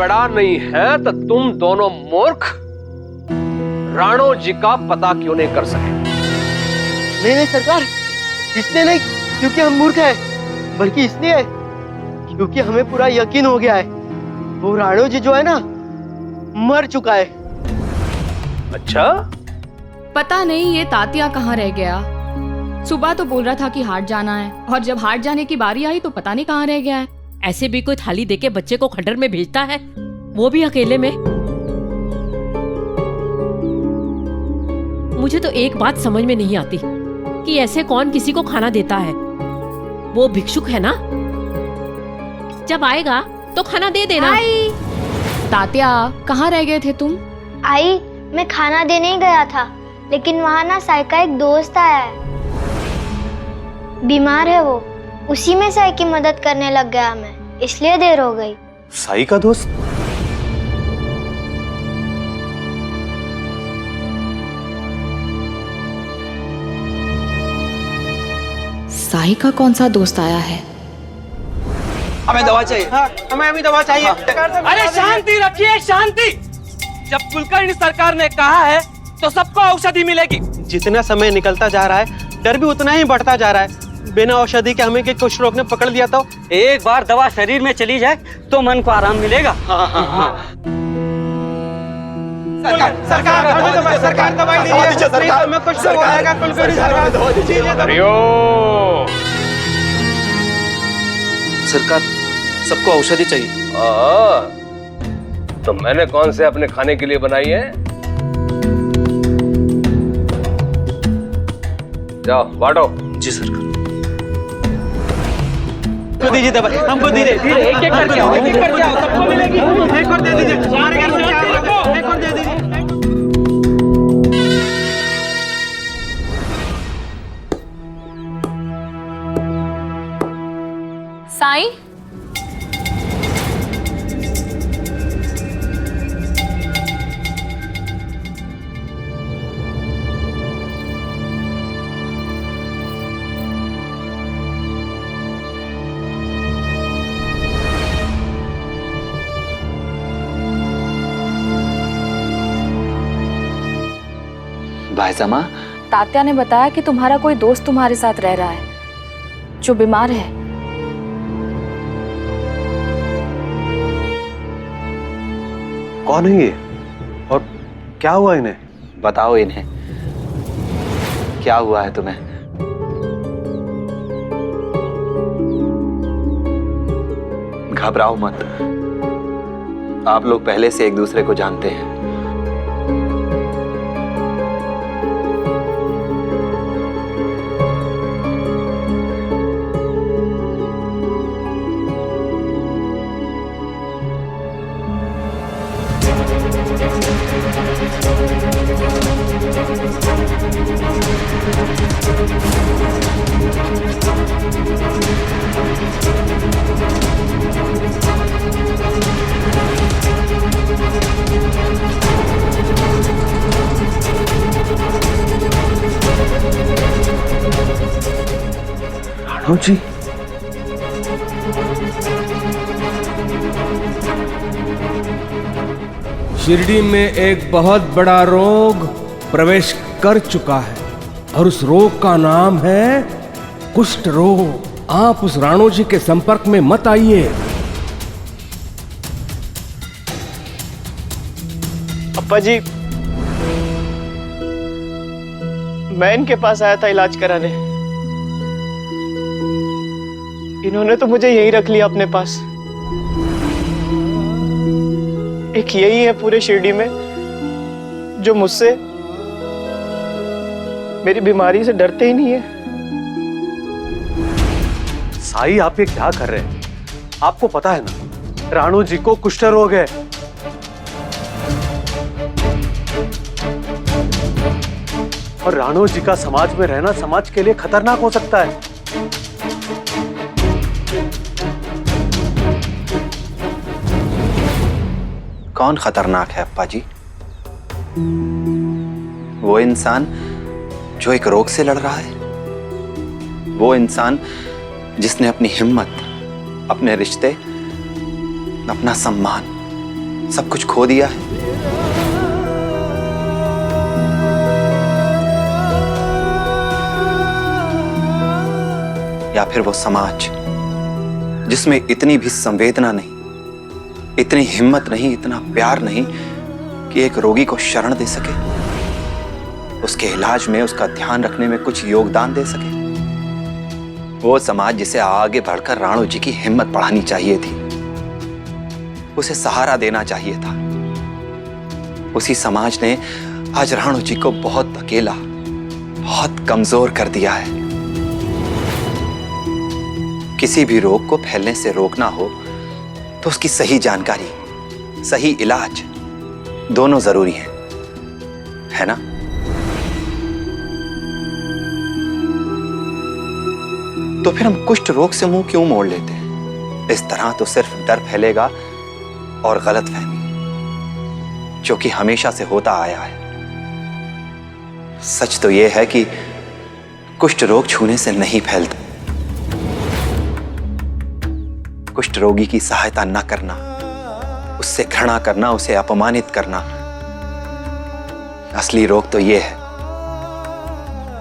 बड़ा नहीं है तो तुम दोनों मूर्ख राणो जी का पता क्यों नहीं कर सके? नहीं सरकार, इसलिए नहीं क्योंकि हम मूर्ख हैं, बल्कि इसलिए क्योंकि हमें पूरा यकीन हो गया है वो राणो जी जो है ना मर चुका है। अच्छा, पता नहीं ये तात्या कहाँ रह गया। सुबह तो बोल रहा था कि हाट जाना है, और जब हाट जाने की बारी आई तो पता नहीं कहाँ रह गया है। ऐसे भी कोई थाली देके बच्चे को खंडर में भेजता है, वो भी अकेले में। मुझे तो एक बात समझ में नहीं आती कि ऐसे कौन किसी को खाना देता है। वो भिक्षुक है ना, जब आएगा तो खाना दे देना। तात्या कहाँ रह गए थे तुम? आई, मैं खाना देने ही गया था, लेकिन वहाँ ना साई का एक दोस्त आया है, बीमार है वो, उसी में साई की मदद करने लग गया मैं, इसलिए देर हो गई। साई का दोस्त? साई का कौन सा दोस्त आया है? हमें दवा चाहिए। हाँ, हमें अभी दवा चाहिए। अरे शांति रखिए, शांति। जब कुलकर्णी सरकार ने कहा है तो सबको औषधि मिलेगी। जितना समय निकलता जा रहा है डर भी उतना ही बढ़ता जा रहा है। बिना औषधि के हमें कुछ रोग ने पकड़ लिया तो एक बार दवा शरीर में चली जाए तो मन को आराम मिलेगा। सरकार दवाई दीजिए। हमें कुछ तो हो जाएगा। कुलकर्णी सरकार हरिओम। सरकार, सबको औषधि चाहिए। तो मैंने कौन से अपने खाने के लिए बनाई है? जाओ बांटो। जी सरकार। हमको दीजिए दवाई, हमको धीरे धीरे एक एक करके आओ, एक एक करके आओ, सबको मिलेगी। एक और दे दीजिए, एक और दे दीजिए। साई, भाईजामा, तात्या ने बताया कि तुम्हारा कोई दोस्त तुम्हारे साथ रह रहा है जो बीमार है। कौन है ये और क्या हुआ इन्हें? बताओ इन्हें, क्या हुआ है तुम्हें? घबराओ मत, आप लोग पहले से एक दूसरे को जानते हैं। राणो जी, शिरडी में एक बहुत बड़ा रोग प्रवेश कर चुका है और उस रोग का नाम है कुष्ठ रोग। आप उस राणो जी के संपर्क में मत आइए। अप्पा जी, मैं इनके पास आया था इलाज कराने, इन्होंने तो मुझे यहीं रख लिया अपने पास। एक यही है पूरे शिरडी में जो मुझसे, मेरी बीमारी से डरते ही नहीं है। साई आप ये क्या कर रहे हैं? आपको पता है ना राणो जी को कुष्ठ रोग है। और राणो जी का समाज में रहना समाज के लिए खतरनाक हो सकता है। कौन खतरनाक है अप्पा जी? वो इंसान जो एक रोग से लड़ रहा है, वो इंसान जिसने अपनी हिम्मत, अपने रिश्ते, अपना सम्मान सब कुछ खो दिया है? या फिर वो समाज जिसमें इतनी भी संवेदना नहीं, इतनी हिम्मत नहीं, इतना प्यार नहीं कि एक रोगी को शरण दे सके, उसके इलाज में, उसका ध्यान रखने में कुछ योगदान दे सके। वो समाज जिसे आगे बढ़कर राणो जी की हिम्मत बढ़ानी चाहिए थी, उसे सहारा देना चाहिए था, उसी समाज ने आज राणो जी को बहुत अकेला, बहुत कमजोर कर दिया है। किसी भी रोग को फैलने से रोकना हो तो उसकी सही जानकारी, सही इलाज दोनों जरूरी है ना? तो फिर हम कुष्ठ रोग से मुंह क्यों मोड़ लेते हैं? इस तरह तो सिर्फ डर फैलेगा और गलतफहमी, जो कि हमेशा से होता आया है। सच तो यह है कि कुष्ठ रोग छूने से नहीं फैलता। कुष्ठ रोगी की सहायता न करना, उससे घृणा करना, उसे अपमानित करना, असली रोग तो यह है।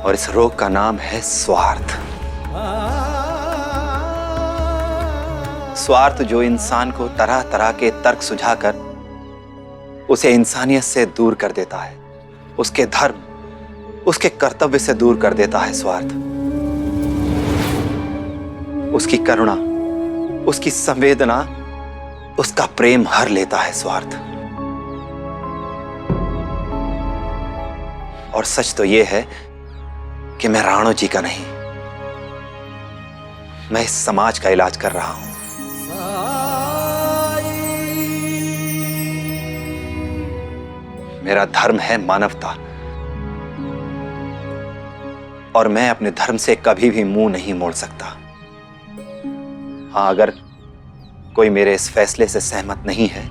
और इस रोग का नाम है स्वार्थ। स्वार्थ जो इंसान को तरह तरह के तर्क सुझाकर उसे इंसानियत से दूर कर देता है, उसके धर्म, उसके कर्तव्य से दूर कर देता है। स्वार्थ उसकी करुणा, उसकी संवेदना, उसका प्रेम हर लेता है स्वार्थ। और सच तो यह है कि मैं राणो जी का नहीं, मैं इस समाज का इलाज कर रहा हूं। मेरा धर्म है मानवता, और मैं अपने धर्म से कभी भी मुंह नहीं मोड़ सकता। हाँ, अगर कोई मेरे इस फैसले से सहमत नहीं है,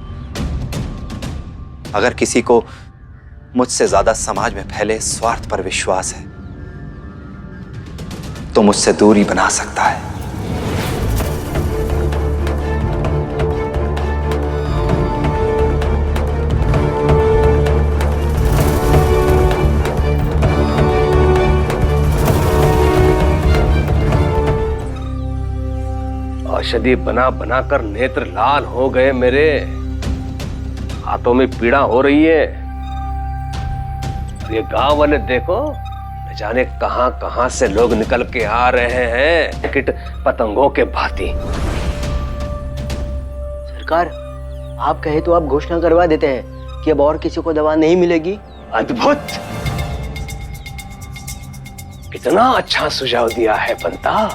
अगर किसी को मुझसे ज्यादा समाज में फैले स्वार्थ पर विश्वास है, तो मुझसे दूरी बना सकता है। औषधि बना बना कर नेत्र लाल हो गए मेरे, हाथों में पीड़ा हो रही है। ये गांव वाले देखो, न जाने कहां कहां से लोग निकल के आ रहे हैं, कीट पतंगों के भांति। सरकार, आप कहे तो आप घोषणा करवा देते हैं कि अब और किसी को दवा नहीं मिलेगी। अद्भुत! कितना अच्छा सुझाव दिया है बंता।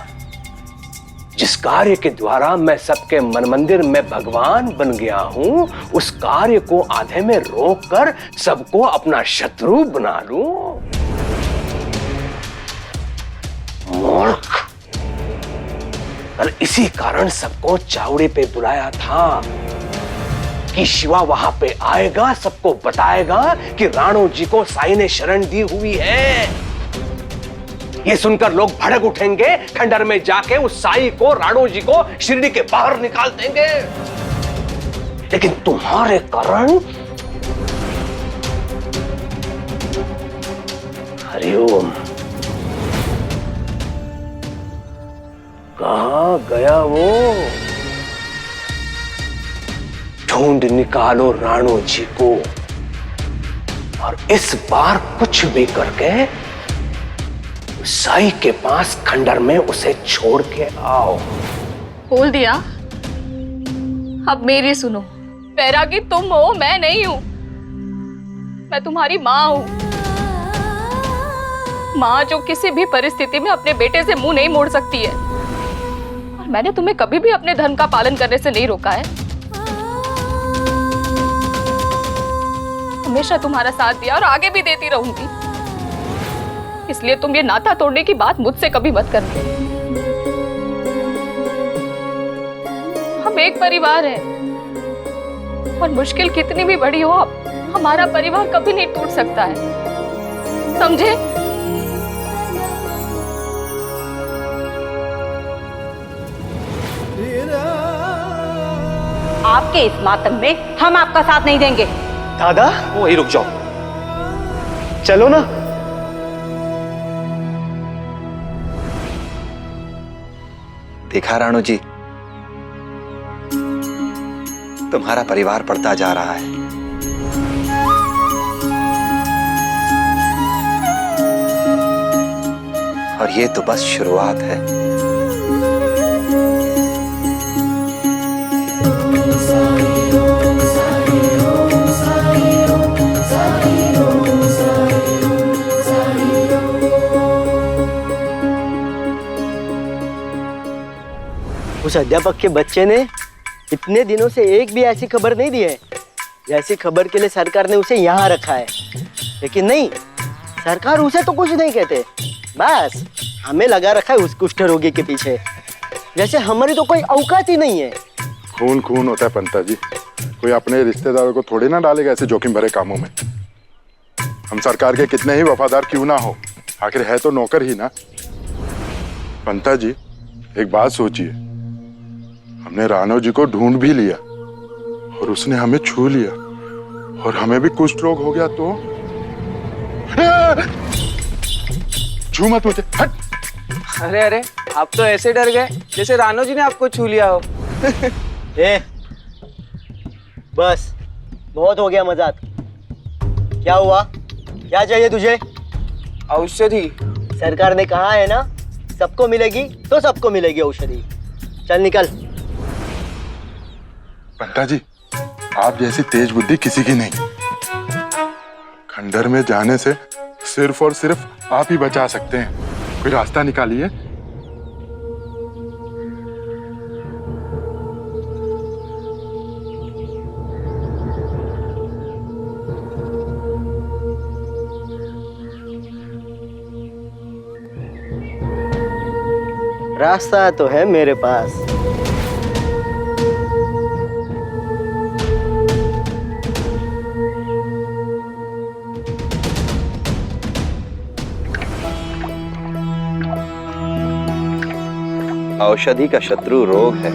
जिस कार्य के द्वारा मैं सबके मन मंदिर में भगवान बन गया हूं, उस कार्य को आधे में रोककर सबको अपना शत्रु बना लूं। मूर्ख! कल इसी कारण सबको चावड़ी पे बुलाया था कि शिवा वहां पे आएगा, सबको बताएगा कि राणो जी को साई ने शरण दी हुई है। ये सुनकर लोग भड़क उठेंगे, खंडर में जाके उस साई को, राणो जी को शिरडी के बाहर निकाल देंगे। लेकिन तुम्हारे कारण, हरिओम, कहां गया वो? ढूंढ निकालो राणो जी को, और इस बार कुछ भी करके साई के पास खंडर में उसे छोड़ के आओ। बोल दिया। अब मेरी सुनो, बैरागी तुम हो, मैं नहीं हूं। मैं तुम्हारी माँ हूं, माँ जो किसी भी परिस्थिति में अपने बेटे से मुंह नहीं मोड़ सकती है। और मैंने तुम्हें कभी भी अपने धर्म का पालन करने से नहीं रोका है। हमेशा तुम्हारा साथ दिया और आगे भी देती रहूंगी। इसलिए तुम ये नाता तोड़ने की बात मुझसे कभी मत करना। हम एक परिवार हैं, और मुश्किल कितनी भी बड़ी हो, हमारा परिवार कभी नहीं टूट सकता है, समझे? आपके इस मातम में हम आपका साथ नहीं देंगे। दादा वही रुक जाओ। चलो ना। देखा राणो जी, तुम्हारा परिवार बढ़ता जा रहा है। और ये तो बस शुरुआत है। उस अध्यापक के बच्चे ने इतने दिनों से एक भी ऐसी खबर नहीं दी है जैसी खबर के लिए सरकार ने उसे यहाँ रखा है। लेकिन नहीं, सरकार उसे तो कुछ नहीं कहते, बस हमें लगा रखा है उस कुष्ठ रोगी के पीछे, जैसे हमारी तो कोई औकात ही नहीं है। खून खून होता है पंता जी, कोई अपने रिश्तेदारों को थोड़ी ना डालेगा ऐसे जोखिम भरे कामों में। हम सरकार के कितने ही वफादार क्यों ना हो, आखिर है तो नौकर ही ना। पंता जी एक बात सोचिए, हमने राणो जी को ढूंढ भी लिया और उसने हमें छू लिया और हमें भी कुष्ठ रोग हो गया तो छू मत मुझे, हट। अरे अरे, आप तो ऐसे डर गए जैसे राणो जी ने आपको छू लिया हो। ए, बस बहुत हो गया मजाक। क्या हुआ, क्या चाहिए तुझे? औषधि। सरकार ने कहा है ना, सबको मिलेगी तो सबको मिलेगी औषधि। चल निकल। पंता जी आप जैसी तेज बुद्धि किसी की नहीं। खंडर में जाने से सिर्फ और सिर्फ आप ही बचा सकते हैं, कोई रास्ता निकालिए। रास्ता तो है मेरे पास। औषधि का शत्रु रोग है,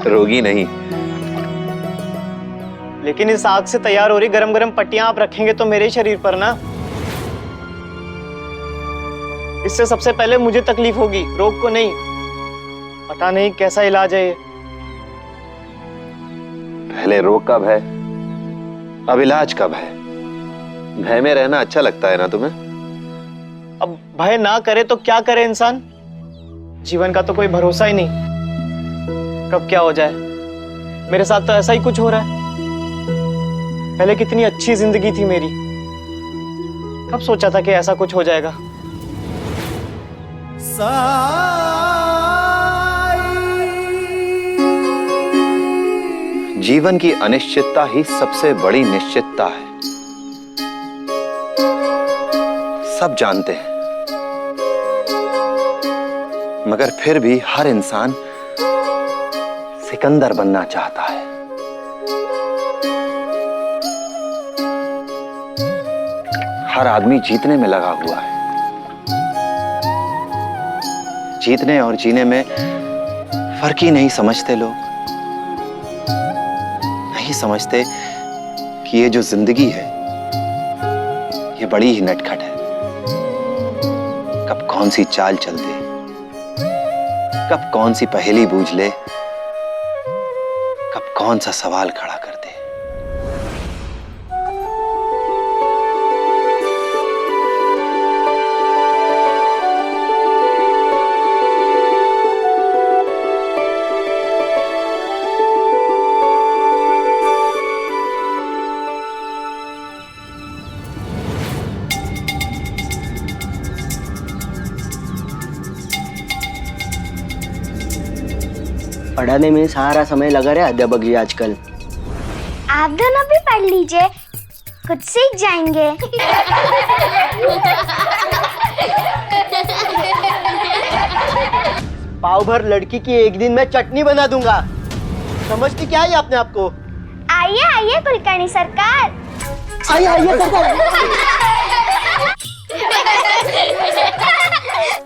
रोगी नहीं। लेकिन इस आग से तैयार हो रही गरम गरम पट्टियां आप रखेंगे तो मेरे शरीर पर ना, इससे सबसे पहले मुझे तकलीफ होगी, रोग को नहीं। पता नहीं कैसा इलाज है ये। पहले रोग का भय, अब इलाज का भय। भय में रहना अच्छा लगता है ना तुम्हें? अब भय ना करे तो क्या करे इंसान? जीवन का तो कोई भरोसा ही नहीं, कब क्या हो जाए। मेरे साथ तो ऐसा ही कुछ हो रहा है। पहले कितनी अच्छी जिंदगी थी मेरी, कब सोचा था कि ऐसा कुछ हो जाएगा। जीवन की अनिश्चितता ही सबसे बड़ी निश्चितता है, सब जानते हैं। मगर फिर भी हर इंसान सिकंदर बनना चाहता है। हर आदमी जीतने में लगा हुआ है। जीतने और जीने में फर्क ही नहीं समझते लोग। नहीं समझते कि ये जो जिंदगी है ये बड़ी ही नटखट है। कब कौन सी चाल चल दे, कब कौन सी पहेली बूझ ले, कब कौन सा सवाल खड़ा कर दे। पढ़ाने में सारा समय लगा रहे अध्यापक जी आजकल। आप दोनों भी पढ़ लीजिए, कुछ सीख जाएंगे। पाव भर लड़की की एक दिन में चटनी बना दूंगा। समझती क्या है अपने आप को? आइए आइए कुलकर्णी सरकार। आइए आइए सरकार।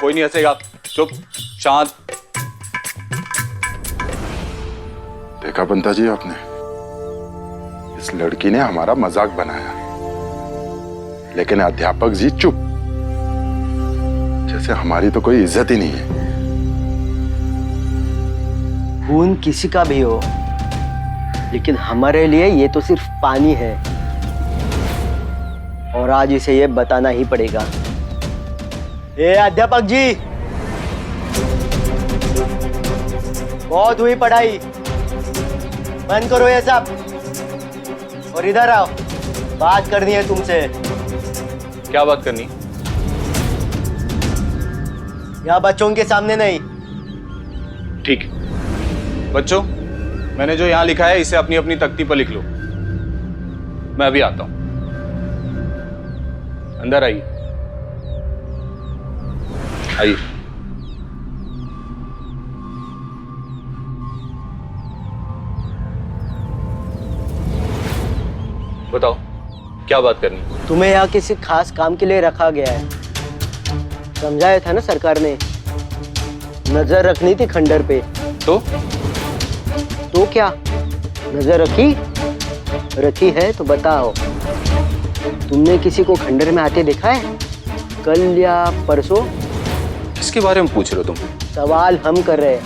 कोई नहीं हंसेगा, चुप शांत। देखा पंता जी आपने, इस लड़की ने हमारा मजाक बनाया, लेकिन अध्यापक जी चुप, जैसे हमारी तो कोई इज्जत ही नहीं है। खून किसी का भी हो, लेकिन हमारे लिए ये तो सिर्फ पानी है, और आज इसे ये बताना ही पड़ेगा। ए अध्यापक जी, बहुत हुई पढ़ाई, बंद करो ये सब और इधर आओ, बात करनी है तुमसे। क्या बात करनी? यहाँ बच्चों के सामने नहीं। ठीक है बच्चों, मैंने जो यहां लिखा है इसे अपनी अपनी तख्ती पर लिख लो। मैं अभी आता हूं, अंदर आइए। आइए। बताओ क्या बात करनी? तुम्हें यहाँ किसी खास काम के लिए रखा गया है, समझाया था ना सरकार ने। नजर रखनी थी खंडर पे। तो क्या नजर रखी है तो बताओ, तुमने किसी को खंडर में आते देखा है कल या परसों? किसके बारे में पूछ रहे हो तुम? सवाल हम कर रहे हैं,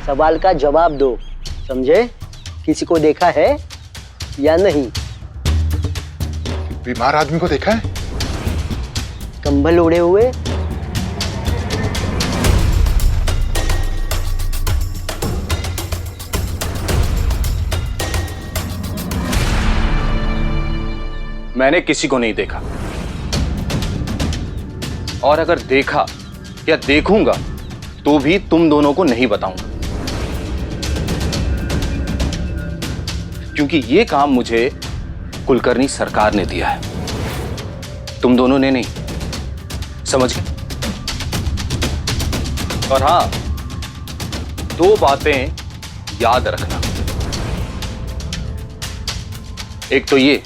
सवाल का जवाब दो, समझे? किसी को देखा है या नहीं? बीमार आदमी को देखा है? कंबल ओढ़े हुए? मैंने किसी को नहीं देखा, और अगर देखा या देखूंगा तो भी तुम दोनों को नहीं बताऊंगा, क्योंकि ये काम मुझे कुलकर्णी सरकार ने दिया है, तुम दोनों ने नहीं। समझ गए? और हां, दो बातें याद रखना। एक तो ये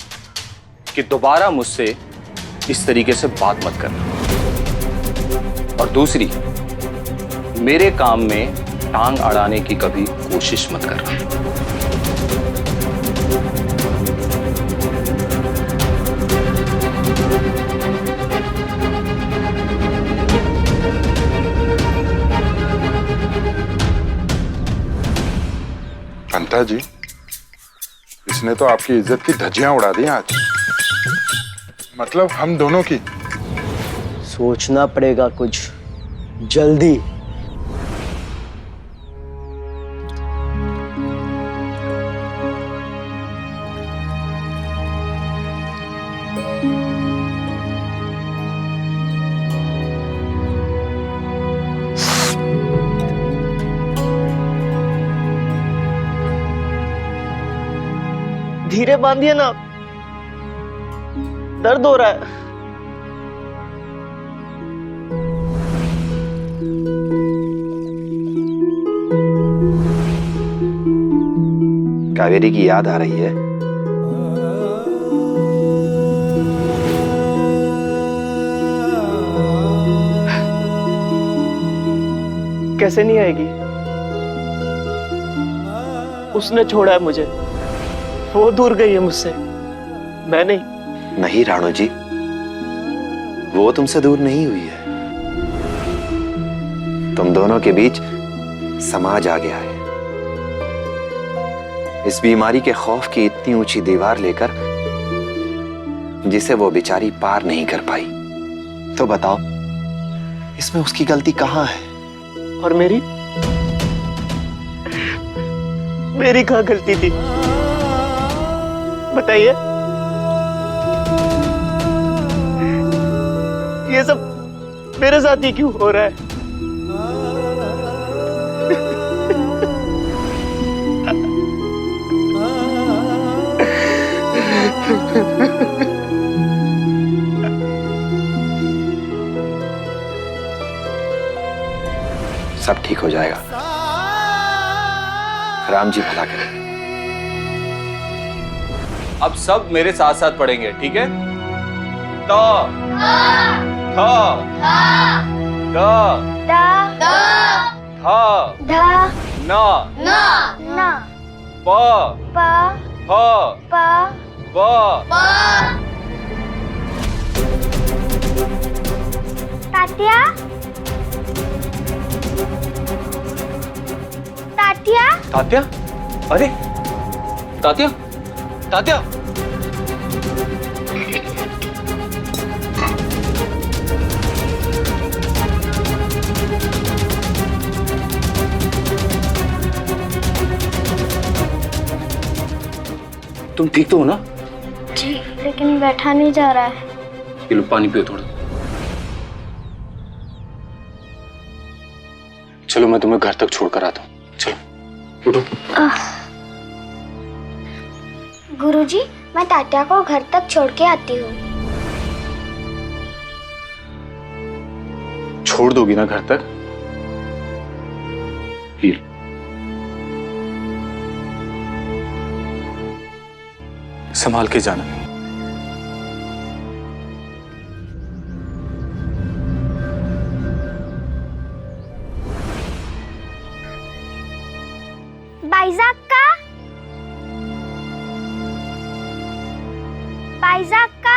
कि दोबारा मुझसे इस तरीके से बात मत करना, और दूसरी, मेरे काम में टांग अड़ाने की कभी कोशिश मत करना। पंता जी, इसने तो आपकी इज्जत की धज्जियां उड़ा दी आज, मतलब हम दोनों की। सोचना पड़ेगा कुछ जल्दी। धीरे बांधिए ना, दर्द हो रहा है। कावेरी की याद आ रही है? कैसे नहीं आएगी? उसने छोड़ा है मुझे, वो दूर गई है मुझसे, मैं नहीं। नहीं राणो जी, वो तुमसे दूर नहीं हुई है, तुम दोनों के बीच समाज आ गया है। इस बीमारी के खौफ की इतनी ऊंची दीवार लेकर जिसे वो बेचारी पार नहीं कर पाई। तो बताओ, इसमें उसकी गलती कहाँ है? और मेरी कहाँ गलती थी, बताइए? ये सब मेरे साथ ही क्यों हो रहा है? सब ठीक हो जाएगा, राम जी भला करें। अब सब मेरे साथ साथ पढ़ेंगे, ठीक है? तो प प फ प ब तात्या तात्या तात्या, अरे तात्या, तात्या, तुम ठीक तो हो ना? जी, लेकिन बैठा नहीं जा रहा है। ये लो पानी पियो थोड़ा। चलो मैं तुम्हें घर तक छोड़कर आता हूँ। चलो उठो। गुरुजी, मैं तात्या को घर तक छोड़ के आती हूँ। छोड़ दोगी ना घर तक? हील। संभाल के जाना। बाइजाक का बाइजाक का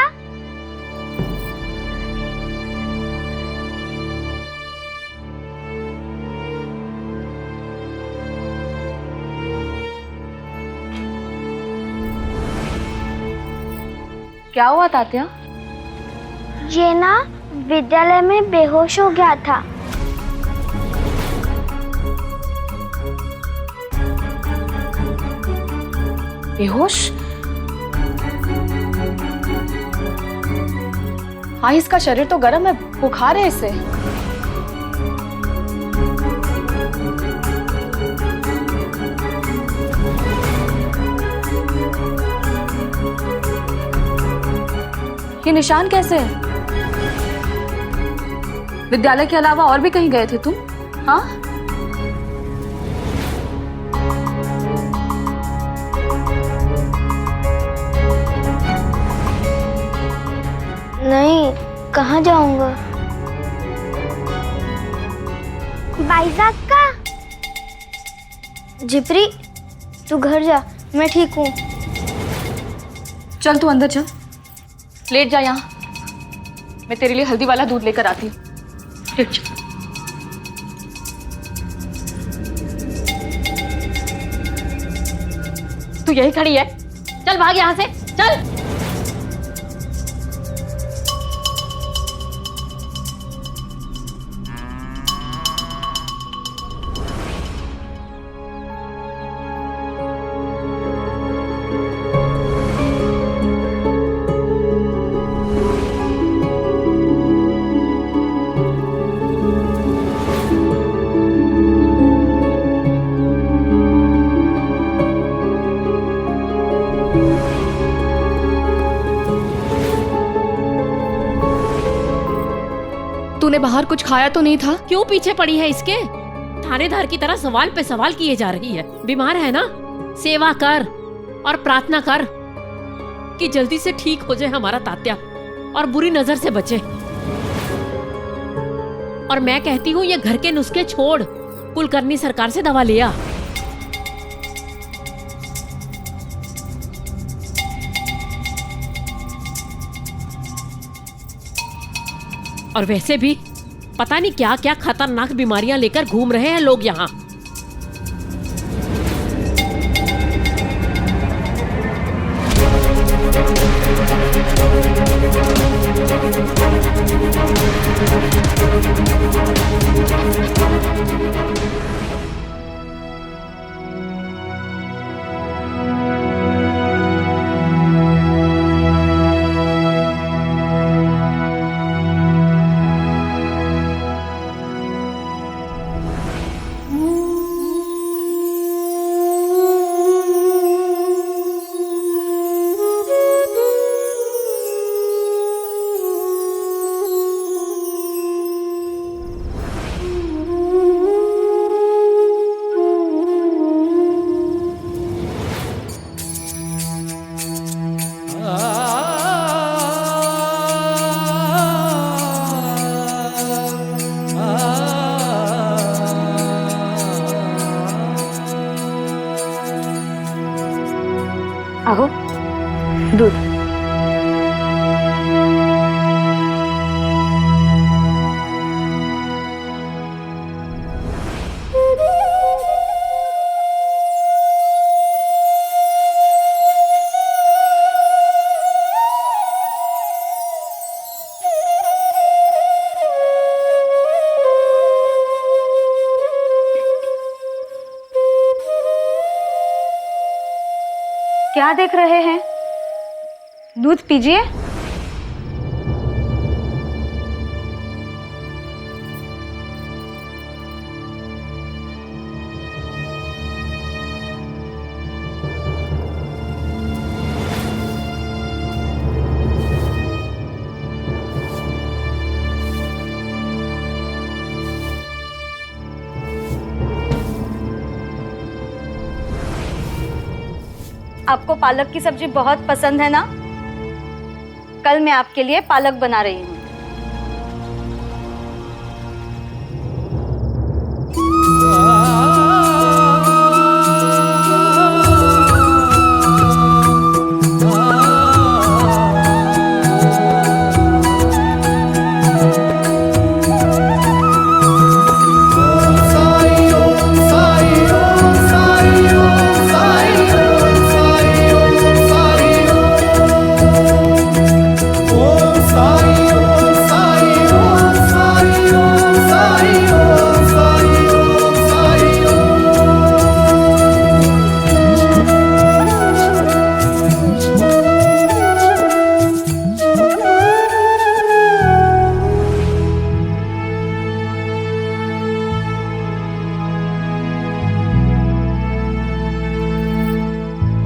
क्या हुआ तात्या? ये ना विद्यालय में बेहोश हो गया था। बेहोश? हाँ, इसका शरीर तो गर्म है, बुखार है इसे। ये निशान कैसे है? विद्यालय के अलावा और भी कहीं गए थे तुम? हाँ? नहीं, कहाँ जाऊंगा? बाइजाक का जिप्री, तू घर जा, मैं ठीक हूँ। चल तू अंदर चल, लेट जा यहाँ। मैं तेरे लिए हल्दी वाला दूध लेकर आती हूँ। लेट जा। तू यही खड़ी है? चल भाग यहाँ से, चल। तूने बाहर कुछ खाया तो नहीं था? क्यों पीछे पड़ी है इसके? थानेदार की तरह सवाल पे सवाल किए जा रही है। बीमार है ना, सेवा कर और प्रार्थना कर कि जल्दी से ठीक हो जाए हमारा तात्या और बुरी नजर से बचे। और मैं कहती हूँ ये घर के नुस्खे छोड़, कुलकर्णी सरकार से दवा लिया। और वैसे भी पता नहीं क्या क्या खतरनाक बीमारियां लेकर घूम रहे हैं लोग यहाँ। दूध। क्या देख रहे हैं? दूध पीजिए। आपको पालक की सब्जी बहुत पसंद है ना? कल मैं आपके लिए पालक बना रही हूँ।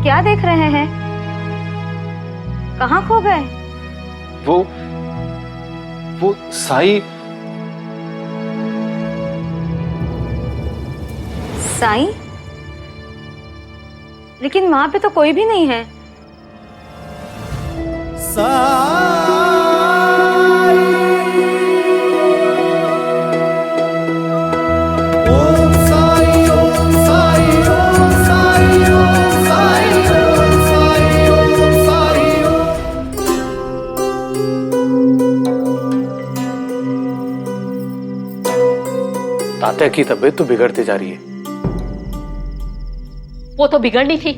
क्या देख रहे हैं? कहाँ खो गए? वो साई। साई? लेकिन वहां पे तो कोई भी नहीं है। तात्या की तबीयत तो बिगड़ती जा रही है। वो तो बिगड़नी थी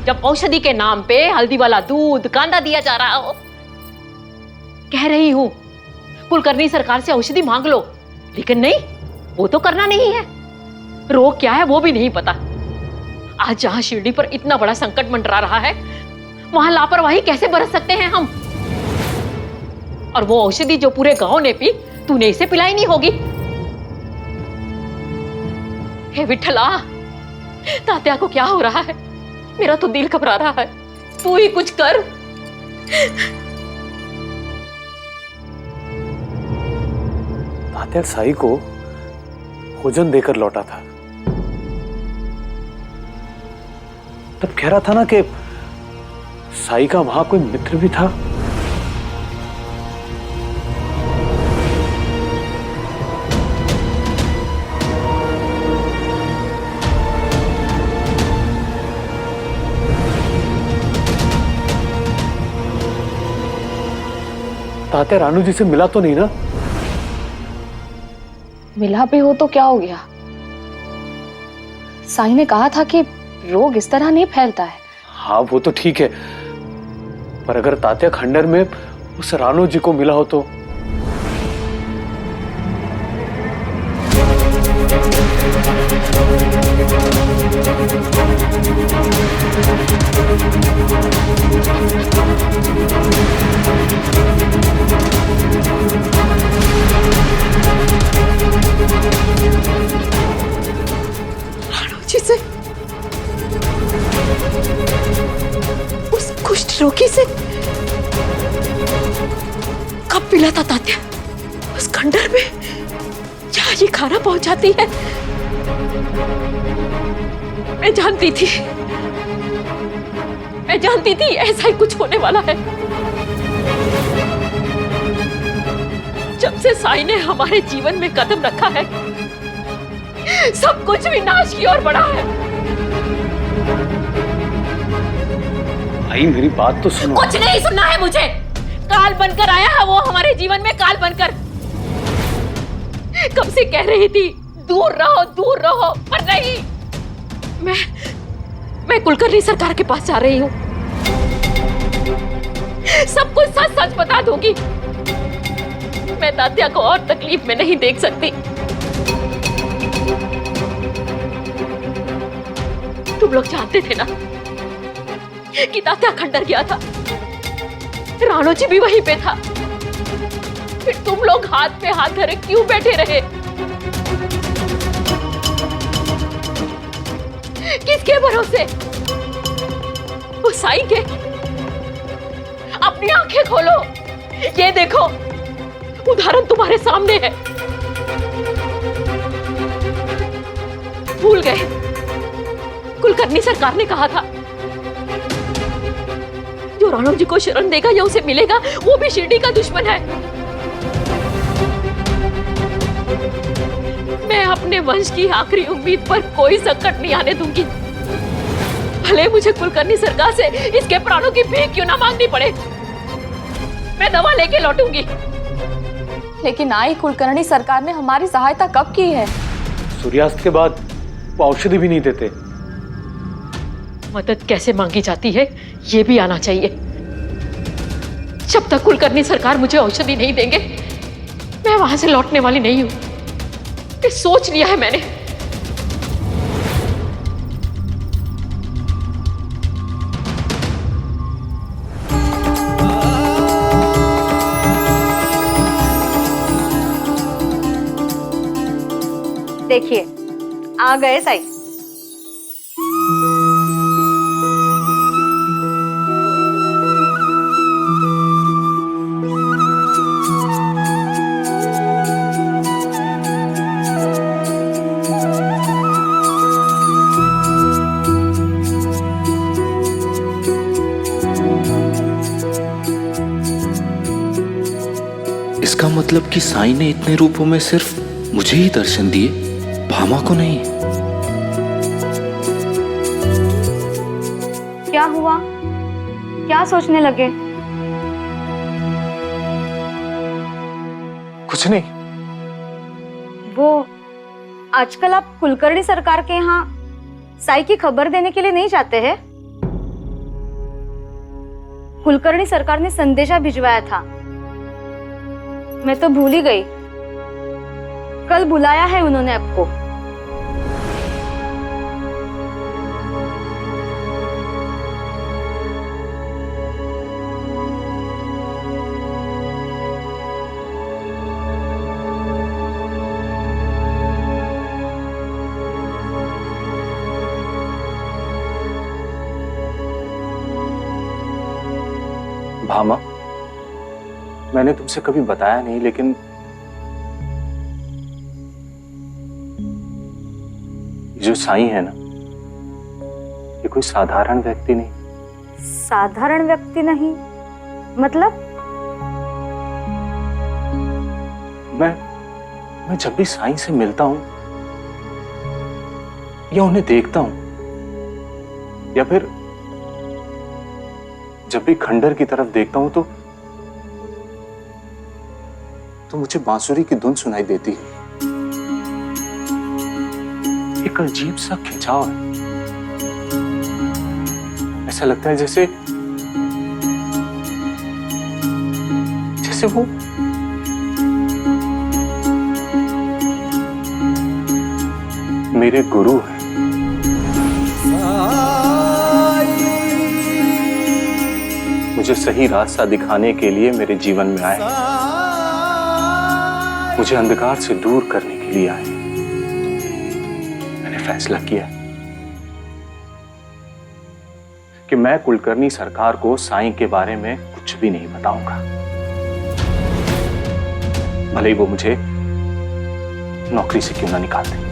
जब औषधि के नाम पे हल्दी वाला दूध कांदा दिया जा रहा हो। कह रही हूं कुलकर्णी सरकार से औषधि मांग लो, लेकिन नहीं, वो तो करना नहीं है। रोग क्या है वो भी नहीं पता। आज जहां शिरडी पर इतना बड़ा संकट मंडरा रहा है, वहां लापरवाही कैसे बरत सकते हैं हम? और वो औषधि जो पूरे गांव ने पी, तूने इसे पिलाई नहीं होगी। हे विठला, तात्या को क्या हो रहा है? मेरा तो दिल घबरा रहा है। तू ही कुछ कर। तात्या साई को भोजन देकर लौटा था। तब कह रहा था ना कि साई का वहां कोई मित्र भी था। तात्या रानू जी से मिला तो नहीं ना? मिला भी हो तो क्या हो गया? साई ने कहा था कि रोग इस तरह नहीं फैलता है। हाँ वो तो ठीक है, पर अगर तात्या खंडर में उस रानू जी को मिला हो तो? से, उस कुष्ठ रोगी से कब मिला था तात्या? उस खंडर में जहां ये खाना पहुंचाती है। मैं जानती थी ऐसा ही कुछ होने वाला है। जब से साई ने हमारे जीवन में कदम रखा है, सब कुछ विनाश की ओर बढ़ा है। साई मेरी बात तो सुनो। कुछ नहीं सुनना है मुझे। काल बनकर आया है वो हमारे जीवन में, काल बनकर। कब से कह रही थी दूर रहो, पर नहीं। मैं कुलकर्णी सरकार के पास जा रही हूँ। सब कुछ सच सच बता दूंगी। मैं तात्या को और तकलीफ में नहीं देख सकती। तुम लोग जानते थे ना कि तात्या खंडर गया था, राणो जी भी वहीं पे था, फिर तुम लोग हाथ पे हाथ धरे क्यों बैठे रहे? किसके भरोसे? वो साई के। अपनी आंखें खोलो, ये देखो उदाहरण तुम्हारे सामने है। भूल गए कुलकर्णी सरकार ने कहा था जो राणो जी को शरण देगा या उसे मिलेगा वो भी शिरडी का दुश्मन है। मैं अपने वंश की आखिरी उम्मीद पर कोई संकट नहीं आने दूंगी, भले मुझे कुलकर्णी सरकार से इसके प्राणों की भीख क्यों ना मांगनी पड़े। मैं दवा लेके लौटूंगी। लेकिन आई कुलकर्णी सरकार ने हमारी सहायता कब की है? सूर्यास्त के बाद वो औषधि भी नहीं देते। मदद कैसे मांगी जाती है ये भी आना चाहिए। जब तक कुलकर्णी सरकार मुझे औषधि नहीं देंगे मैं वहां से लौटने वाली नहीं हूं। ये सोच लिया है मैंने। देखिए आ गए साई। इसका मतलब कि साई ने इतने रूपों में सिर्फ मुझे ही दर्शन दिए, भामा को नहीं। क्या हुआ? क्या सोचने लगे? कुछ नहीं। वो आजकल आप कुलकर्णी सरकार के यहाँ साई की खबर देने के लिए नहीं जाते हैं? कुलकर्णी सरकार ने संदेशा भिजवाया था, मैं तो भूल ही गई। कल बुलाया है उन्होंने आपको। भामा, मैंने तुमसे कभी बताया नहीं, लेकिन जो साई है ना, ये कोई साधारण व्यक्ति नहीं। साधारण व्यक्ति नहीं मतलब? मैं जब भी साई से मिलता हूं या उन्हें देखता हूं या फिर जब भी खंडर की तरफ देखता हूं तो मुझे बांसुरी की धुन सुनाई देती है। एक अजीब सा खिंचाव है। ऐसा लगता है जैसे वो मेरे गुरु हैं। मुझे सही रास्ता दिखाने के लिए मेरे जीवन में आए, मुझे अंधकार से दूर करने के लिए आए। मैंने फैसला किया कि मैं कुलकर्णी सरकार को साईं के बारे में कुछ भी नहीं बताऊंगा, भले ही वो मुझे नौकरी से क्यों ना निकाल दें।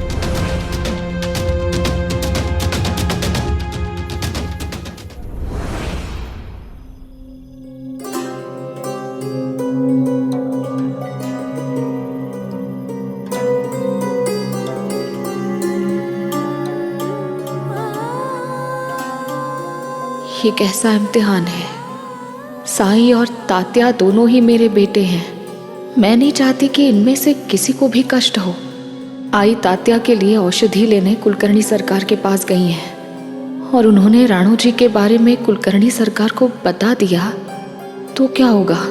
ये कैसा इम्तिहान है। साई और तात्या दोनों ही मेरे बेटे हैं। मैं नहीं चाहती कि इनमें से किसी को भी कष्ट हो। आई तात्या के लिए औषधि लेने कुलकर्णी सरकार के पास गई हैं और उन्होंने राणो जी के बारे में कुलकर्णी सरकार को बता दिया तो क्या होगा।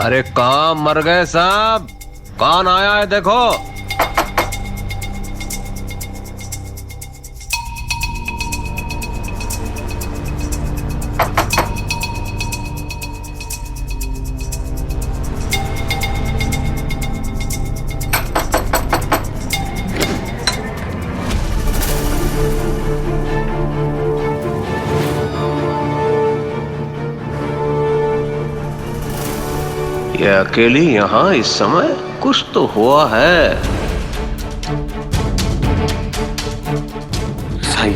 अरे कहाँ मर गए साहब? कौन आया है देखो। ये अकेली यहाँ इस समय? कुछ तो हुआ है। साई,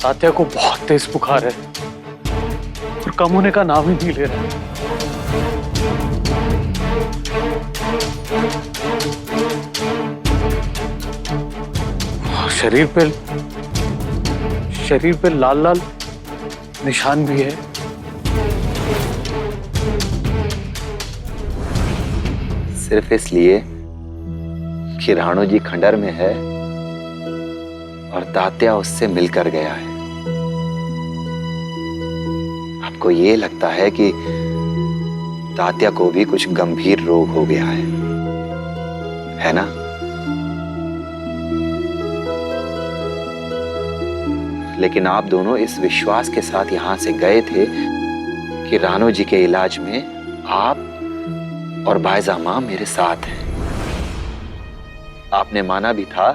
तात्या को बहुत तेज बुखार है और कम होने का नाम ही नहीं ले रहा है। शरीर पे लाल लाल निशान भी है। सिर्फ इसलिए कि राणो जी खंडर में है और तात्या उससे मिलकर गया है। आपको ये लगता है कि तात्या को भी कुछ गंभीर रोग हो गया है ना? लेकिन आप दोनों इस विश्वास के साथ यहां से गए थे कि राणो जी के इलाज में आप और बायजा मां मेरे साथ हैं। आपने माना भी था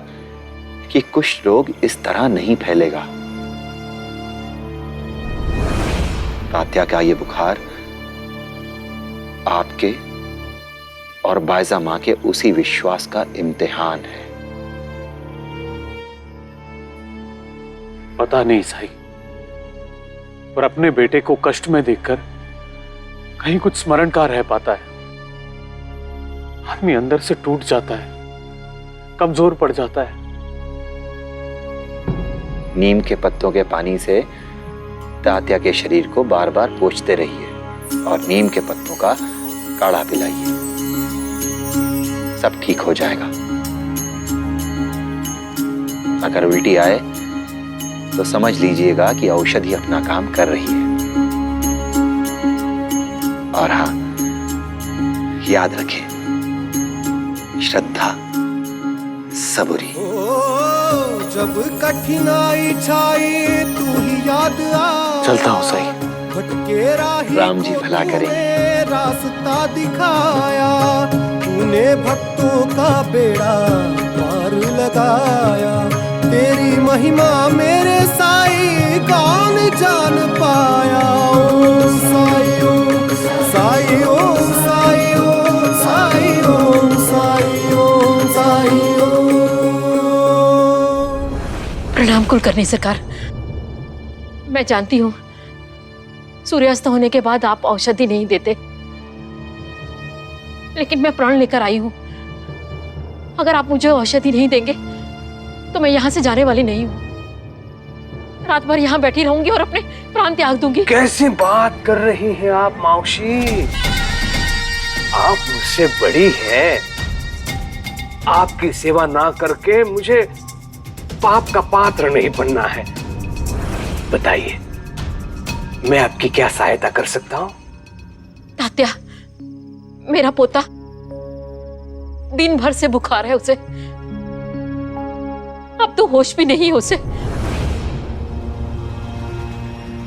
कि कुष्ठ रोग इस तरह नहीं फैलेगा। तात्या का ये बुखार आपके और बायजा मां के उसी विश्वास का इम्तिहान है। पता नहीं साई, पर अपने बेटे को कष्ट में देखकर कहीं कुछ स्मरण का रह पाता है। आदमी अंदर से टूट जाता है, कमजोर पड़ जाता है। नीम के पत्तों के पानी से तात्या के शरीर को बार बार पोंछते रहिए और नीम के पत्तों का काढ़ा पिलाइए। सब ठीक हो जाएगा। अगर उल्टी आए तो समझ लीजिएगा कि औषधि अपना काम कर रही है। और हाँ, याद रखें, श्रद्धा सबूरी। जब कठिनाई छाई तू ही याद आ। चलता हूँ सही। राम जी भला करें। रास्ता दिखाया तूने, भक्तों का बेड़ा पार लगाया। तेरी महिमा मेरे साई कौन जान पाया। ओम साई ओम साई ओम साई ओम साई ओम साई ओम साई ओम। प्रणाम कुलकर्णी सरकार। मैं जानती हूँ सूर्यास्त होने के बाद आप औषधि नहीं देते, लेकिन मैं प्राण लेकर आई हूँ। अगर आप मुझे औषधि नहीं देंगे तो मैं यहाँ से जाने वाली नहीं हूँ। रात भर यहाँ बैठी रहूंगी और अपने प्राण त्याग दूंगी। कैसी बात कर रही हैं आप मौसी? आप मुझसे बड़ी हैं। आपकी सेवा ना करके मुझे पाप का पात्र नहीं बनना है। बताइए, मैं आपकी क्या सहायता कर सकता हूँ? तात्या, मेरा पोता दिन भर से बुखार है उसे। अब तो होश भी नहीं उसे।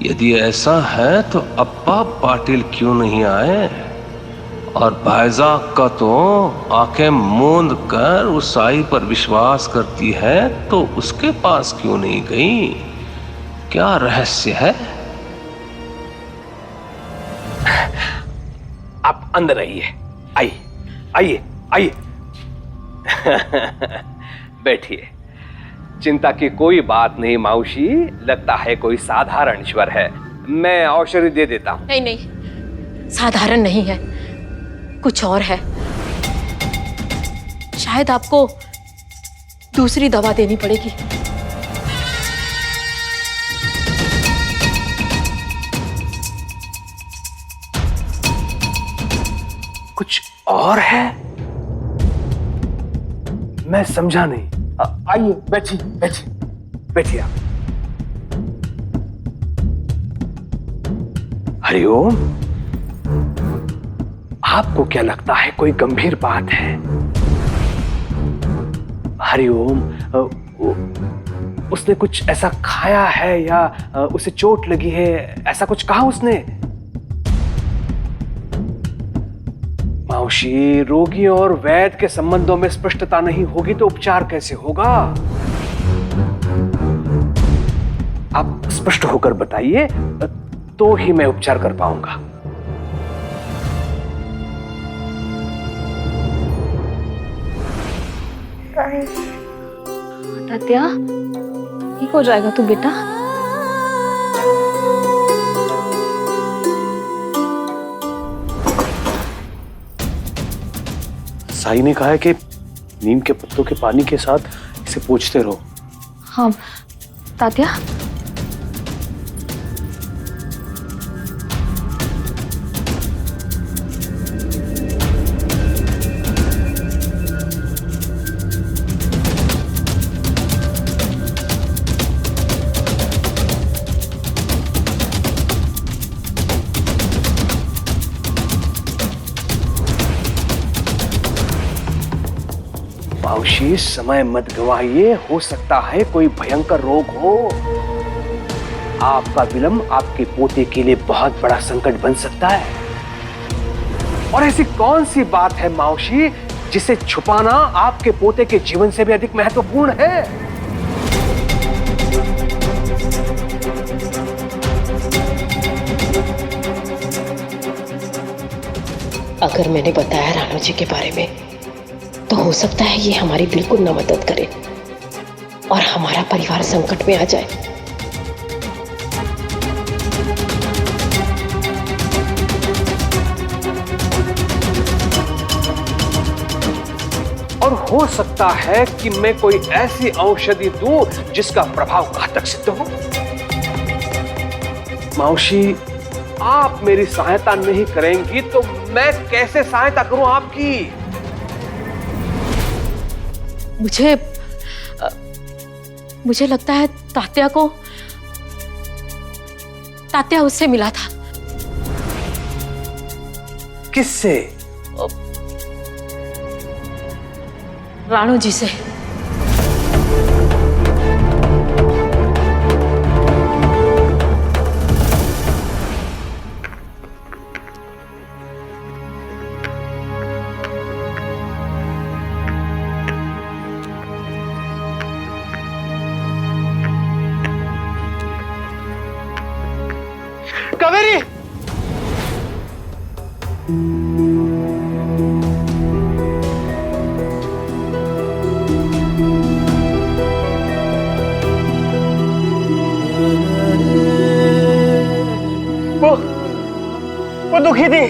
यदि ऐसा है तो अप्पा पाटिल क्यों नहीं आए? और भाईजाक का तो आंखें मूंद कर उस साई पर विश्वास करती है, तो उसके पास क्यों नहीं गई? क्या रहस्य है? आप अंदर आइए, आइए आइए आइए। बैठिए। चिंता की कोई बात नहीं मौसी, लगता है कोई साधारण ज्वर है। मैं औषधि दे देता हूं। नहीं नहीं, साधारण नहीं है, कुछ और है। शायद आपको दूसरी दवा देनी पड़ेगी। कुछ और है? मैं समझा नहीं। आइए बैठिए बैठिए बैठिए आप। हरिओम, आपको क्या लगता है कोई गंभीर बात है? हरिओम, उसने कुछ ऐसा खाया है या उसे चोट लगी है, ऐसा कुछ कहा उसने? मौसी, रोगी और वैद्य के संबंधों में स्पष्टता नहीं होगी तो उपचार कैसे होगा? आप स्पष्ट होकर बताइए, तो ही मैं उपचार कर पाऊंगा। तात्या, ठीक हो जाएगा तू बेटा। साई ने कहा है कि नीम के पत्तों के पानी के साथ इसे पोंछते रहो। हाँ तात्या, मौसी, समय मत गवाइए, हो सकता है कोई भयंकर रोग हो। आपका विलंब आपके पोते के लिए बहुत बड़ा संकट बन सकता है। और ऐसी कौन सी बात है मौसी जिसे छुपाना आपके पोते के जीवन से भी अधिक महत्वपूर्ण है? अगर मैंने बताया राणू जी के बारे में तो हो सकता है ये हमारी बिल्कुल न मदद करे और हमारा परिवार संकट में आ जाए। और हो सकता है कि मैं कोई ऐसी औषधि दूं जिसका प्रभाव घातक सिद्ध हो। मौसी, आप मेरी सहायता नहीं करेंगी तो मैं कैसे सहायता करूं आपकी? मुझे लगता है तात्या उससे मिला था। किससे? राणू जी से। कावेरी, वो दुखी थी,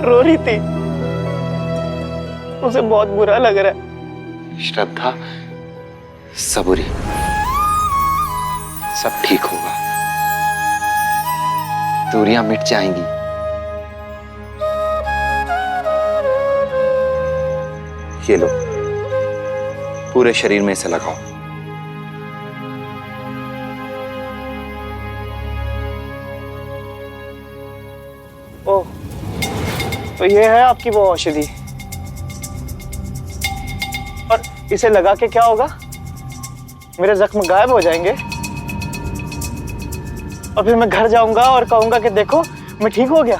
रो रही थी, उसे बहुत बुरा लग रहा है। श्रद्धा, सबूरी, सब ठीक होगा, दूरियां मिट जाएंगी। ये लो, पूरे शरीर में इसे लगाओ। ओह, तो ये है आपकी वो औषधि। और इसे लगा के क्या होगा? मेरे जख्म गायब हो जाएंगे? और फिर मैं घर जाऊंगा और कहूंगा कि देखो मैं ठीक हो गया।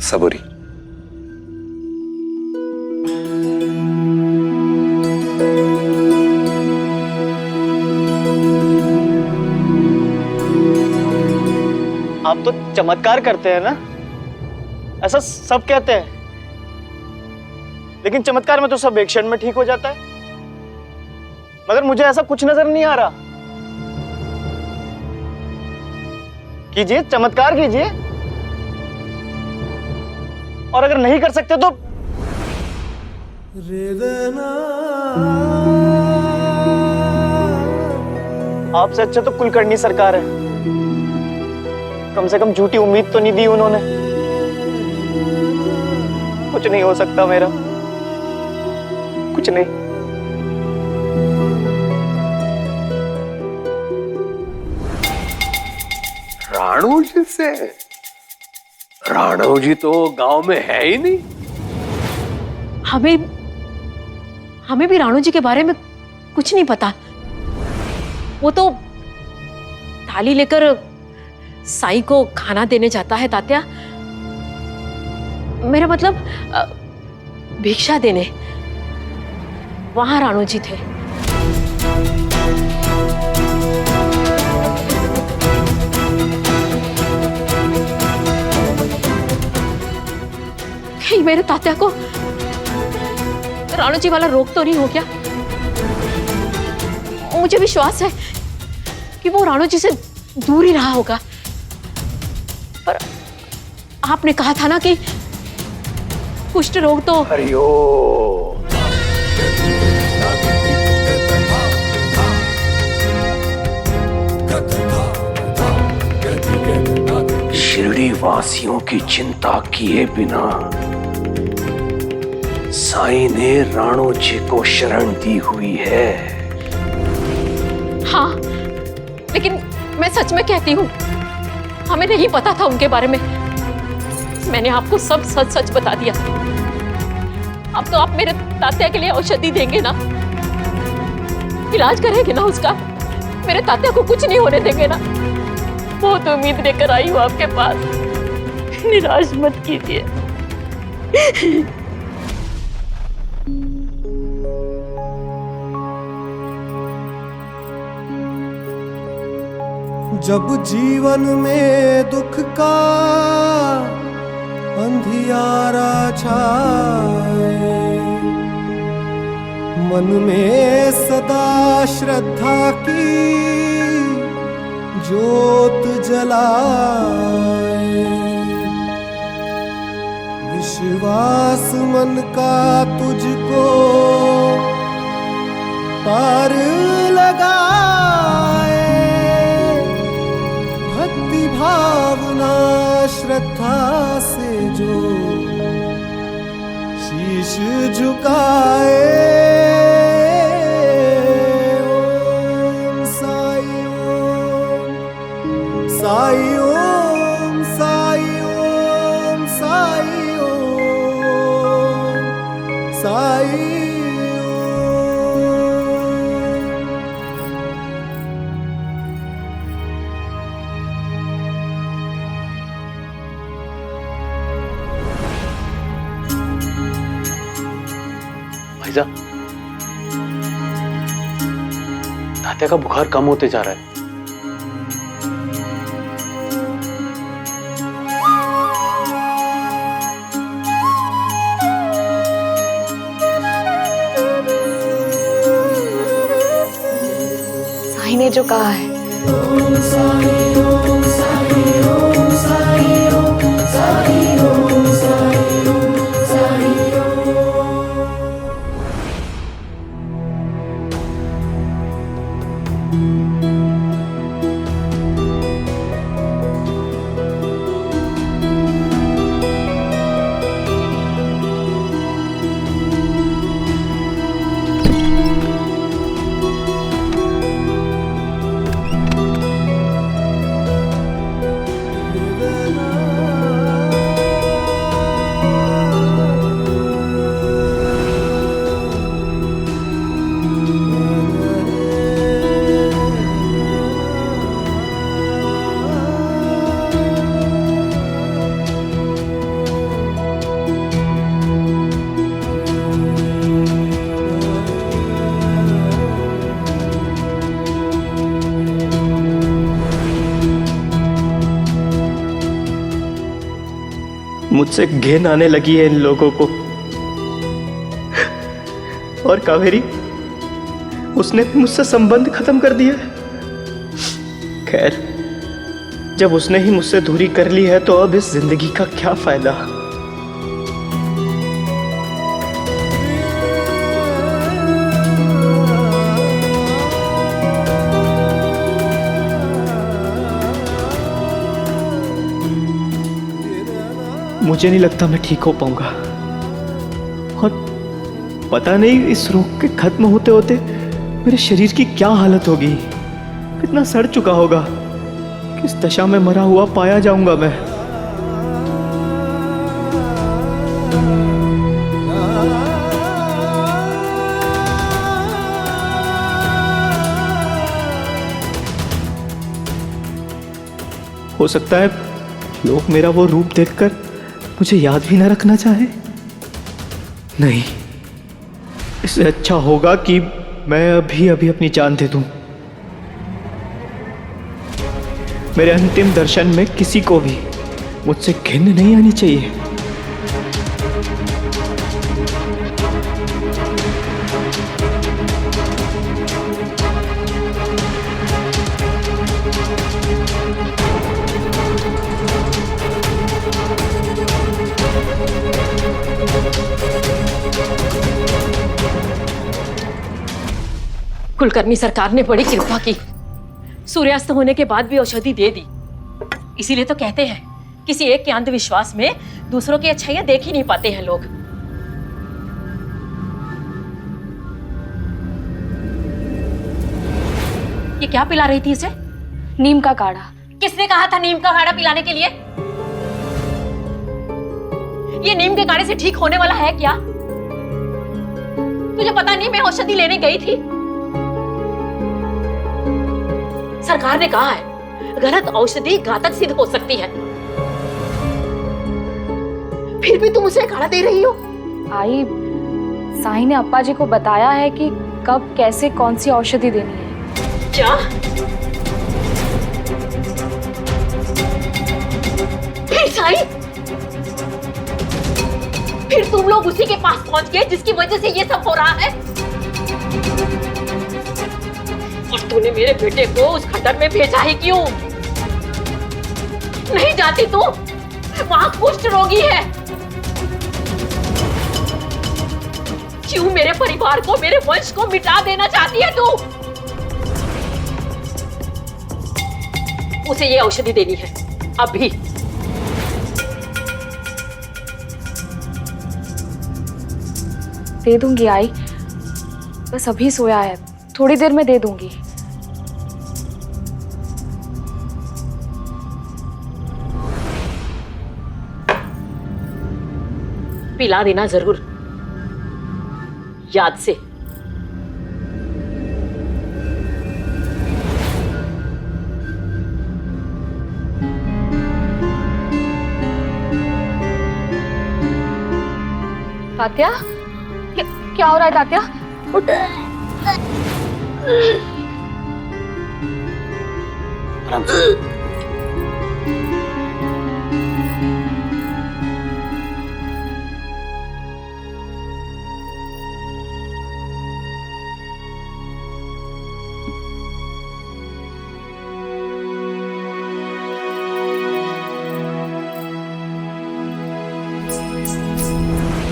सबूरी। आप तो चमत्कार करते हैं ना, ऐसा सब कहते हैं, लेकिन चमत्कार में तो सब एक क्षण में ठीक हो जाता है, मगर मुझे ऐसा कुछ नजर नहीं आ रहा। कीजिए, चमत्कार कीजिए, और अगर नहीं कर सकते तो आपसे अच्छा तो कुलकर्णी सरकार है, कम से कम झूठी उम्मीद तो नहीं दी उन्होंने। कुछ नहीं हो सकता मेरा, कुछ नहीं। राणू जी से? राणू जी तो गांव में है ही नहीं। हमें भी राणू जी के बारे में कुछ नहीं पता। वो तो थाली लेकर साईं को खाना देने जाता है तात्या, मेरा मतलब भिक्षा देने। वहां राणू जी थे। कहीं मेरे तात्या को राणू जी वाला रोग तो नहीं हो गया? मुझे विश्वास है कि वो राणू जी से दूर ही रहा होगा, पर आपने कहा था ना कि कुष्ठ रोग तो। हरिओम। शिरडी वासियों की चिंता किए बिना साईं ने राणू जी को शरण दी हुई है। हाँ, लेकिन मैं सच में कहती हूँ, हमें नहीं पता था उनके बारे में। मैंने आपको सब सच सच बता दिया। अब तो आप मेरे तात्या के लिए औषधि देंगे ना, इलाज करेंगे ना उसका? मेरे तात्या को कुछ नहीं होने देंगे ना? बहुत उम्मीद लेकर आई हूँ आपके पास, निराश मत कीजिए। जब जीवन में दुख का अंधियारा छाए, मन में सदा श्रद्धा की ज्योत जलाए, विश्वास मन का तुझको पार लगाए, भक्ति भावना श्रद्धा से जो शीश झुकाए। ओम साई ओम, साई ओम, साई ओम, साई ओम, साई ओम। भाईजा, तात्या का बुखार कम होते जा रहा है। साईं ने जो कहा है। ओम साई ओम, साई ओम, साई ओम, साई ओम, साई ओम, साई ओम। मुझसे घिन आने लगी है इन लोगों को। और कावेरी, उसने भी मुझसे संबंध खत्म कर दिया है। खैर, जब उसने ही मुझसे दूरी कर ली है तो अब इस जिंदगी का क्या फायदा। मुझे नहीं लगता मैं ठीक हो पाऊंगा। और पता नहीं इस रोग के खत्म होते होते मेरे शरीर की क्या हालत होगी, कितना सड़ चुका होगा, किस दशा में मरा हुआ पाया जाऊंगा मैं। हो सकता है लोग मेरा वो रूप देखकर मुझे याद भी ना रखना चाहे। नहीं, इससे अच्छा होगा कि मैं अभी अभी अपनी जान दे दूं। मेरे अंतिम दर्शन में किसी को भी मुझसे घिन नहीं आनी चाहिए। कुलकर्णी सरकार ने बड़ी कृपा की, सूर्यास्त होने के बाद भी औषधि दे दी। इसीलिए तो कहते हैं किसी एक के अंधविश्वास में दूसरों की अच्छाइयां देख ही नहीं पाते हैं लोग। ये क्या पिला रही थी इसे? नीम का काढ़ा। किसने कहा था नीम का काढ़ा पिलाने के लिए? ये नीम के काढ़े से ठीक होने वाला है क्या? तुझे पता नहीं मैं औषधि लेने गई थी। सरकार ने कहा है गलत औषधि घातक सिद्ध हो सकती है, फिर भी तुम उसे काढ़ा दे रही हो। आई, साई ने अप्पा जी को बताया है कि कब कैसे कौन सी औषधि देनी है। क्या? फिर साई, फिर तुम लोग उसी के पास पहुंच गए जिसकी वजह से ये सब हो रहा है। और तूने मेरे बेटे को उस खड्डर में भेजा ही क्यों? नहीं जाती तू, वहां कुष्ठ रोगी है। क्यों मेरे परिवार को, मेरे वंश को मिटा देना चाहती है तू? उसे ये औषधि देनी है अभी। दे दूंगी आई, बस अभी सोया है, थोड़ी देर में दे दूंगी। पिला देना जरूर, याद से। तात्या, क्या हो रहा है तात्या? आराम से।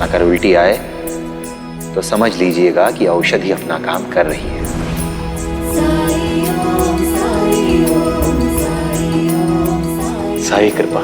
अगर उल्टी आए तो समझ लीजिएगा कि औषधि अपना काम कर रही है। साई कृपा।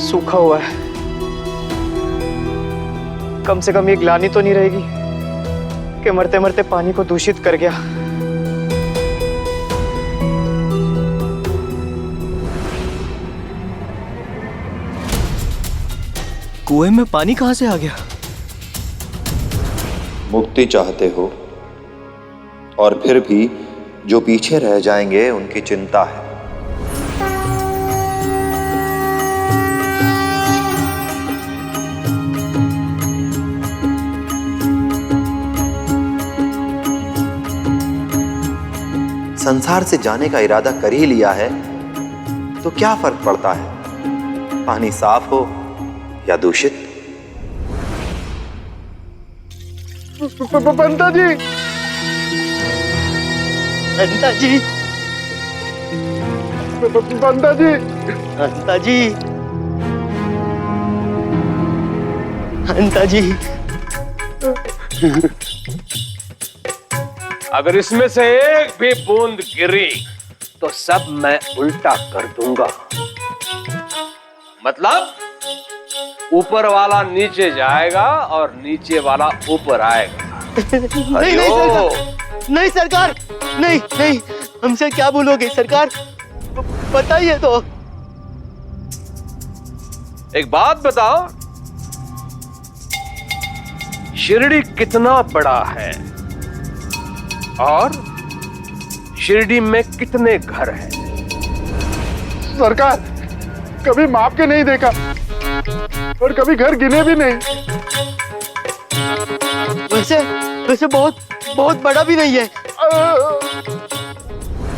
सूखा हुआ है, कम से कम ये ग्लानि तो नहीं रहेगी कि मरते मरते पानी को दूषित कर गया। कुएं में पानी कहां से आ गया? मुक्ति चाहते हो और फिर भी जो पीछे रह जाएंगे उनकी चिंता है। संसार से जाने का इरादा कर ही लिया है तो क्या फर्क पड़ता है, पानी साफ हो या दूषित। पंता जी, पंता जी, पंता जी, पंता जी, पंता जी। अगर इसमें से एक भी बूंद गिरी तो सब मैं उल्टा कर दूंगा। मतलब ऊपर वाला नीचे जाएगा और नीचे वाला ऊपर आएगा। नहीं नहीं सरकार, नहीं सरकार, नहीं नहीं, हमसे क्या भूलोगे सरकार, बताइए तो। एक बात बताओ, शिरडी कितना बड़ा है और शिरडी में कितने घर हैं? सरकार, कभी माप के नहीं देखा और कभी घर गिने भी नहीं। वैसे वैसे बहुत बड़ा भी नहीं है।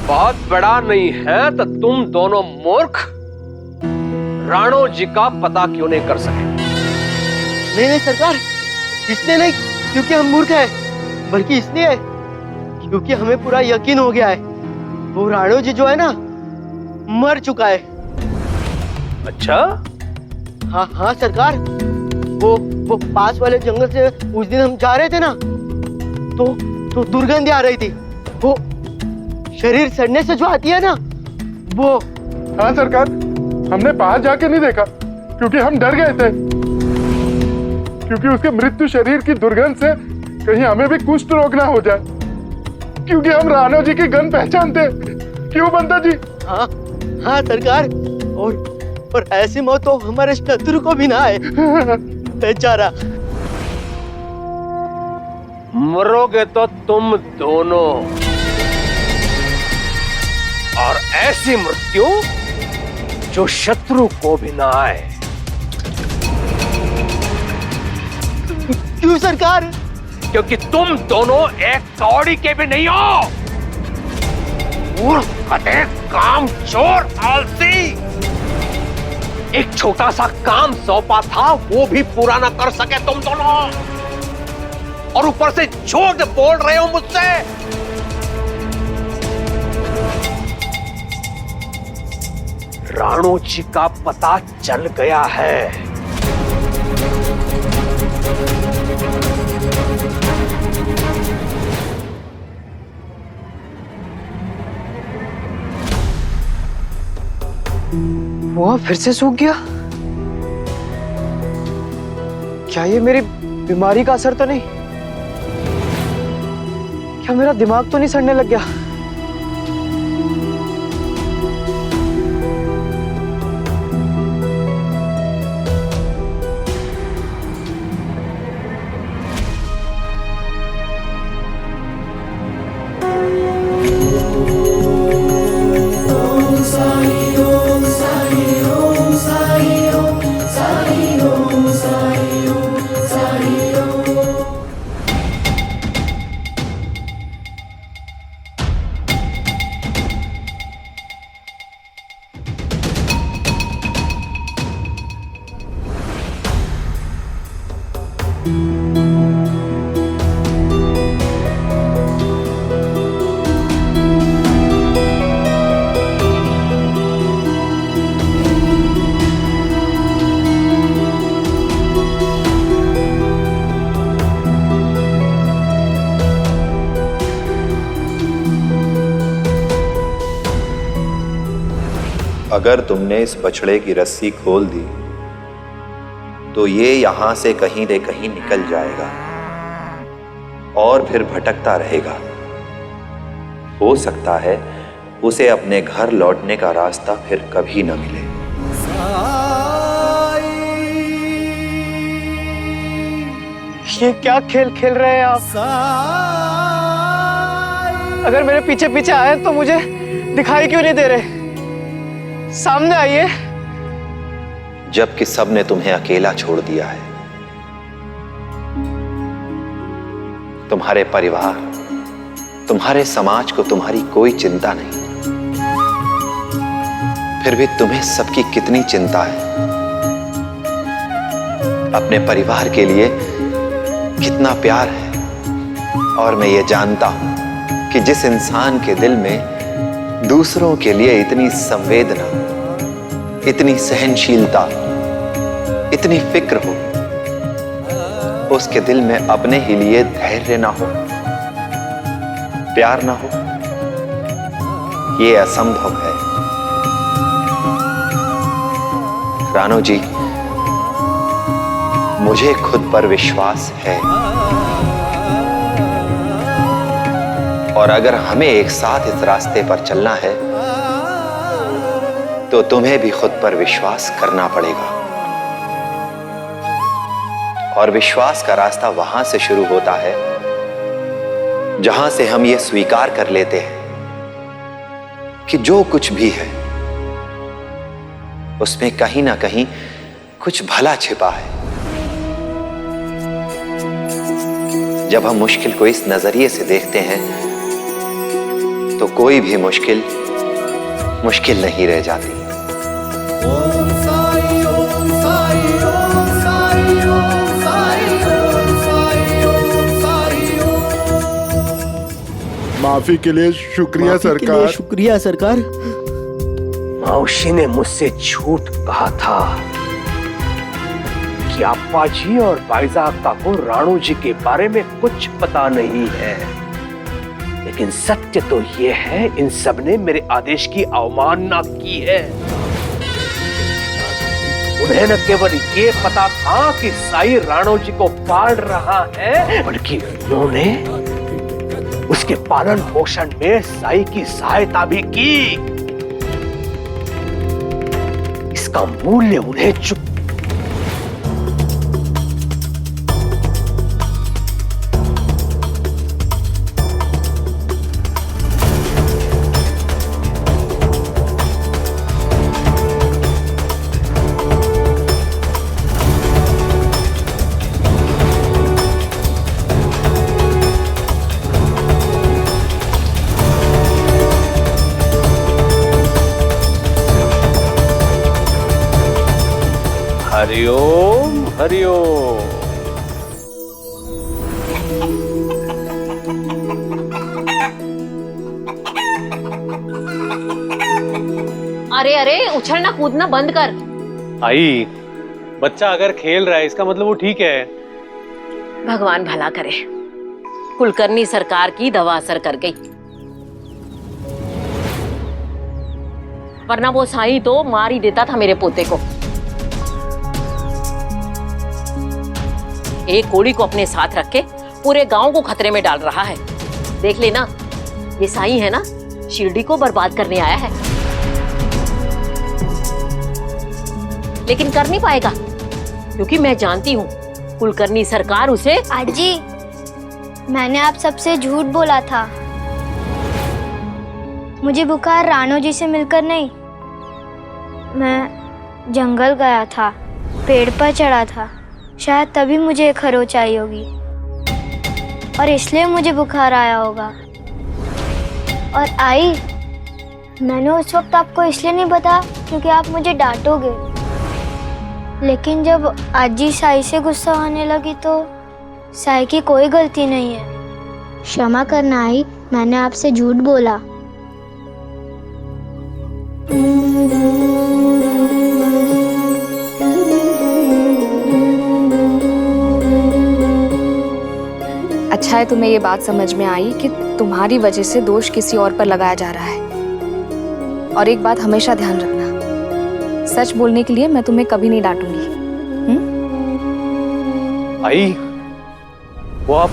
बहुत बड़ा नहीं है तो तुम दोनों मूर्ख राणो जी का पता क्यों नहीं कर सके? नहीं नहीं सरकार, इसलिए नहीं क्योंकि हम मूर्ख हैं, बल्कि इसलिए क्योंकि हमें पूरा यकीन हो गया है वो राणो जी जो है ना मर चुका है। अच्छा? हाँ हाँ सरकार, वो पास वाले जंगल से उस दिन हम जा रहे थे ना, तो दुर्गंध आ रही थी, वो शरीर सड़ने से जो आती है ना वो। हाँ सरकार, हमने पास जाके नहीं देखा क्योंकि हम डर गए थे, क्योंकि उसके मृत्यु शरीर की दुर्गंध से कहीं हमें भी कुष्ठ रोग ना हो जाए, क्योंकि हम राणो जी की गंध पहचानते। क्यों पंता जी? हाँ हाँ सरकार, और ऐसी मौत तो हमारे शत्रु को भी ना आए बेचारा। मरोगे तो तुम दोनों, और ऐसी मृत्यु जो शत्रु को भी ना आए। क्यों सरकार? क्योंकि तुम दोनों एक कौड़ी के भी नहीं हो। काम चोर, आलसी। एक छोटा सा काम सौंपा था वो भी पूरा ना कर सके तुम दोनों, और ऊपर से झूठ बोल रहे हो मुझसे। राणो जी का पता चल गया है। वो फिर से सूख गया? क्या ये मेरी बीमारी का असर तो नहीं? क्या मेरा दिमाग तो नहीं सड़ने लग गया? अगर तुमने इस बछड़े की रस्सी खोल दी तो ये यहां से कहीं न कहीं निकल जाएगा और फिर भटकता रहेगा। हो सकता है उसे अपने घर लौटने का रास्ता फिर कभी न मिले। ये क्या खेल खेल रहे हैं आप? अगर मेरे पीछे पीछे आए तो मुझे दिखाई क्यों नहीं दे रहे? सामने आइए। जबकि सबने तुम्हें अकेला छोड़ दिया है, तुम्हारे परिवार, तुम्हारे समाज को तुम्हारी कोई चिंता नहीं, फिर भी तुम्हें सबकी कितनी चिंता है। अपने परिवार के लिए कितना प्यार है। और मैं ये जानता हूं कि जिस इंसान के दिल में दूसरों के लिए इतनी संवेदना, इतनी सहनशीलता, इतनी फिक्र हो, उसके दिल में अपने ही लिए धैर्य ना हो, प्यार ना हो, ये असंभव है। रानो जी, मुझे खुद पर विश्वास है, और अगर हमें एक साथ इस रास्ते पर चलना है तो तुम्हें भी खुद पर विश्वास करना पड़ेगा। और विश्वास का रास्ता वहां से शुरू होता है जहां से हम ये स्वीकार कर लेते हैं कि जो कुछ भी है उसमें कहीं ना कहीं कुछ भला छिपा है। जब हम मुश्किल को इस नजरिए से देखते हैं तो कोई भी मुश्किल मुश्किल नहीं रह जाती। ओम साई ओम साई ओम साई ओम साई ओम साई ओम साई ओम। माफी के लिए शुक्रिया सरकार। शुक्रिया सरकार। मौसी ने मुझसे झूठ कहा था कि अप्पा जी और बाइजा अक्का को राणू जी के बारे में कुछ पता नहीं है, लेकिन सत्य तो यह है इन सब ने मेरे आदेश की अवमानना की है। उन्हें न केवल ये पता था कि साई राणो जी को पाल रहा है, बल्कि उन्होंने उसके पालन पोषण में साई की सहायता भी की। इसका मूल्य उन्हें हरिओम हरिओम। अरे अरे, उछलना कूदना बंद कर। आई, बच्चा अगर खेल रहा है इसका मतलब वो ठीक है। भगवान भला करे, कुलकर्णी सरकार की दवा असर कर गई, वरना वो साईं तो मार ही देता था मेरे पोते को। एक कोड़ी को अपने साथ रख के पूरे गांव को खतरे में डाल रहा है। देख लेना, ये साईं है ना, शिरडी को बर्बाद करने आया है, लेकिन कर नहीं पाएगा क्योंकि मैं जानती हूँ कुलकर्णी सरकार उसे। आजी, मैंने आप सबसे झूठ बोला था। मुझे बुखार राणो जी से मिलकर नहीं, मैं जंगल गया था, पेड़ पर चढ़ा था, शायद तभी मुझे खरोच आई होगी और इसलिए मुझे बुखार आया होगा। और आई, मैंने उस वक्त आपको इसलिए नहीं बताया क्योंकि आप मुझे डांटोगे, लेकिन जब आजी साई से गुस्सा होने लगी तो साई की कोई गलती नहीं है। क्षमा करना आई, मैंने आपसे झूठ बोला। अच्छा है तुम्हें ये बात समझ में आई कि तुम्हारी वजह से दोष किसी और पर लगाया जा रहा है। और एक बात हमेशा ध्यान रखना, सच बोलने के लिए मैं तुम्हें कभी नहीं डांटूंगी। आई, वो आप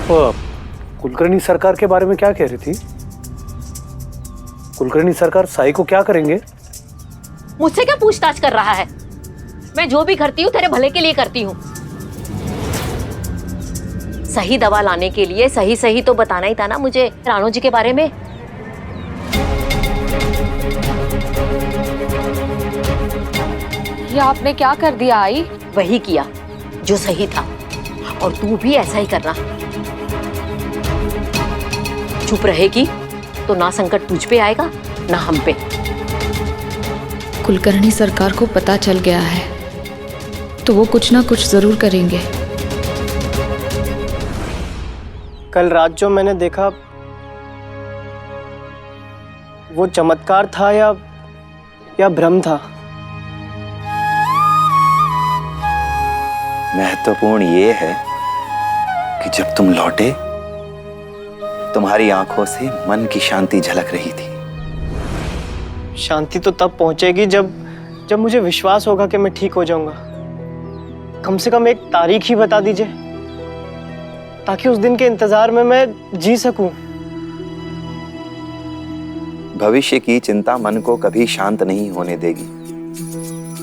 कुलकर्णी सरकार के बारे में क्या कह रही थी? कुलकर्णी सरकार साई को क्या करेंगे? मुझसे क्या पूछताछ कर रहा है? मैं जो भी करती हूँ तेरे भले के लिए करती हूँ। सही दवा लाने के लिए सही सही तो बताना ही था ना मुझे राणो जी के बारे में। ये आपने क्या कर दिया आई? वही किया जो सही था, और तू भी ऐसा ही करना। चुप रहेगी तो ना संकट तुझ पे आएगा ना हम पे। कुलकर्णी सरकार को पता चल गया है तो वो कुछ ना कुछ जरूर करेंगे। कल रात जो मैंने देखा वो चमत्कार था या भ्रम था? महत्वपूर्ण ये है कि जब तुम लौटे तुम्हारी आंखों से मन की शांति झलक रही थी। शांति तो तब पहुंचेगी जब मुझे विश्वास होगा कि मैं ठीक हो जाऊंगा। कम से कम एक तारीख ही बता दीजिए ताकि उस दिन के इंतजार में मैं जी सकूं। भविष्य की चिंता मन को कभी शांत नहीं होने देगी।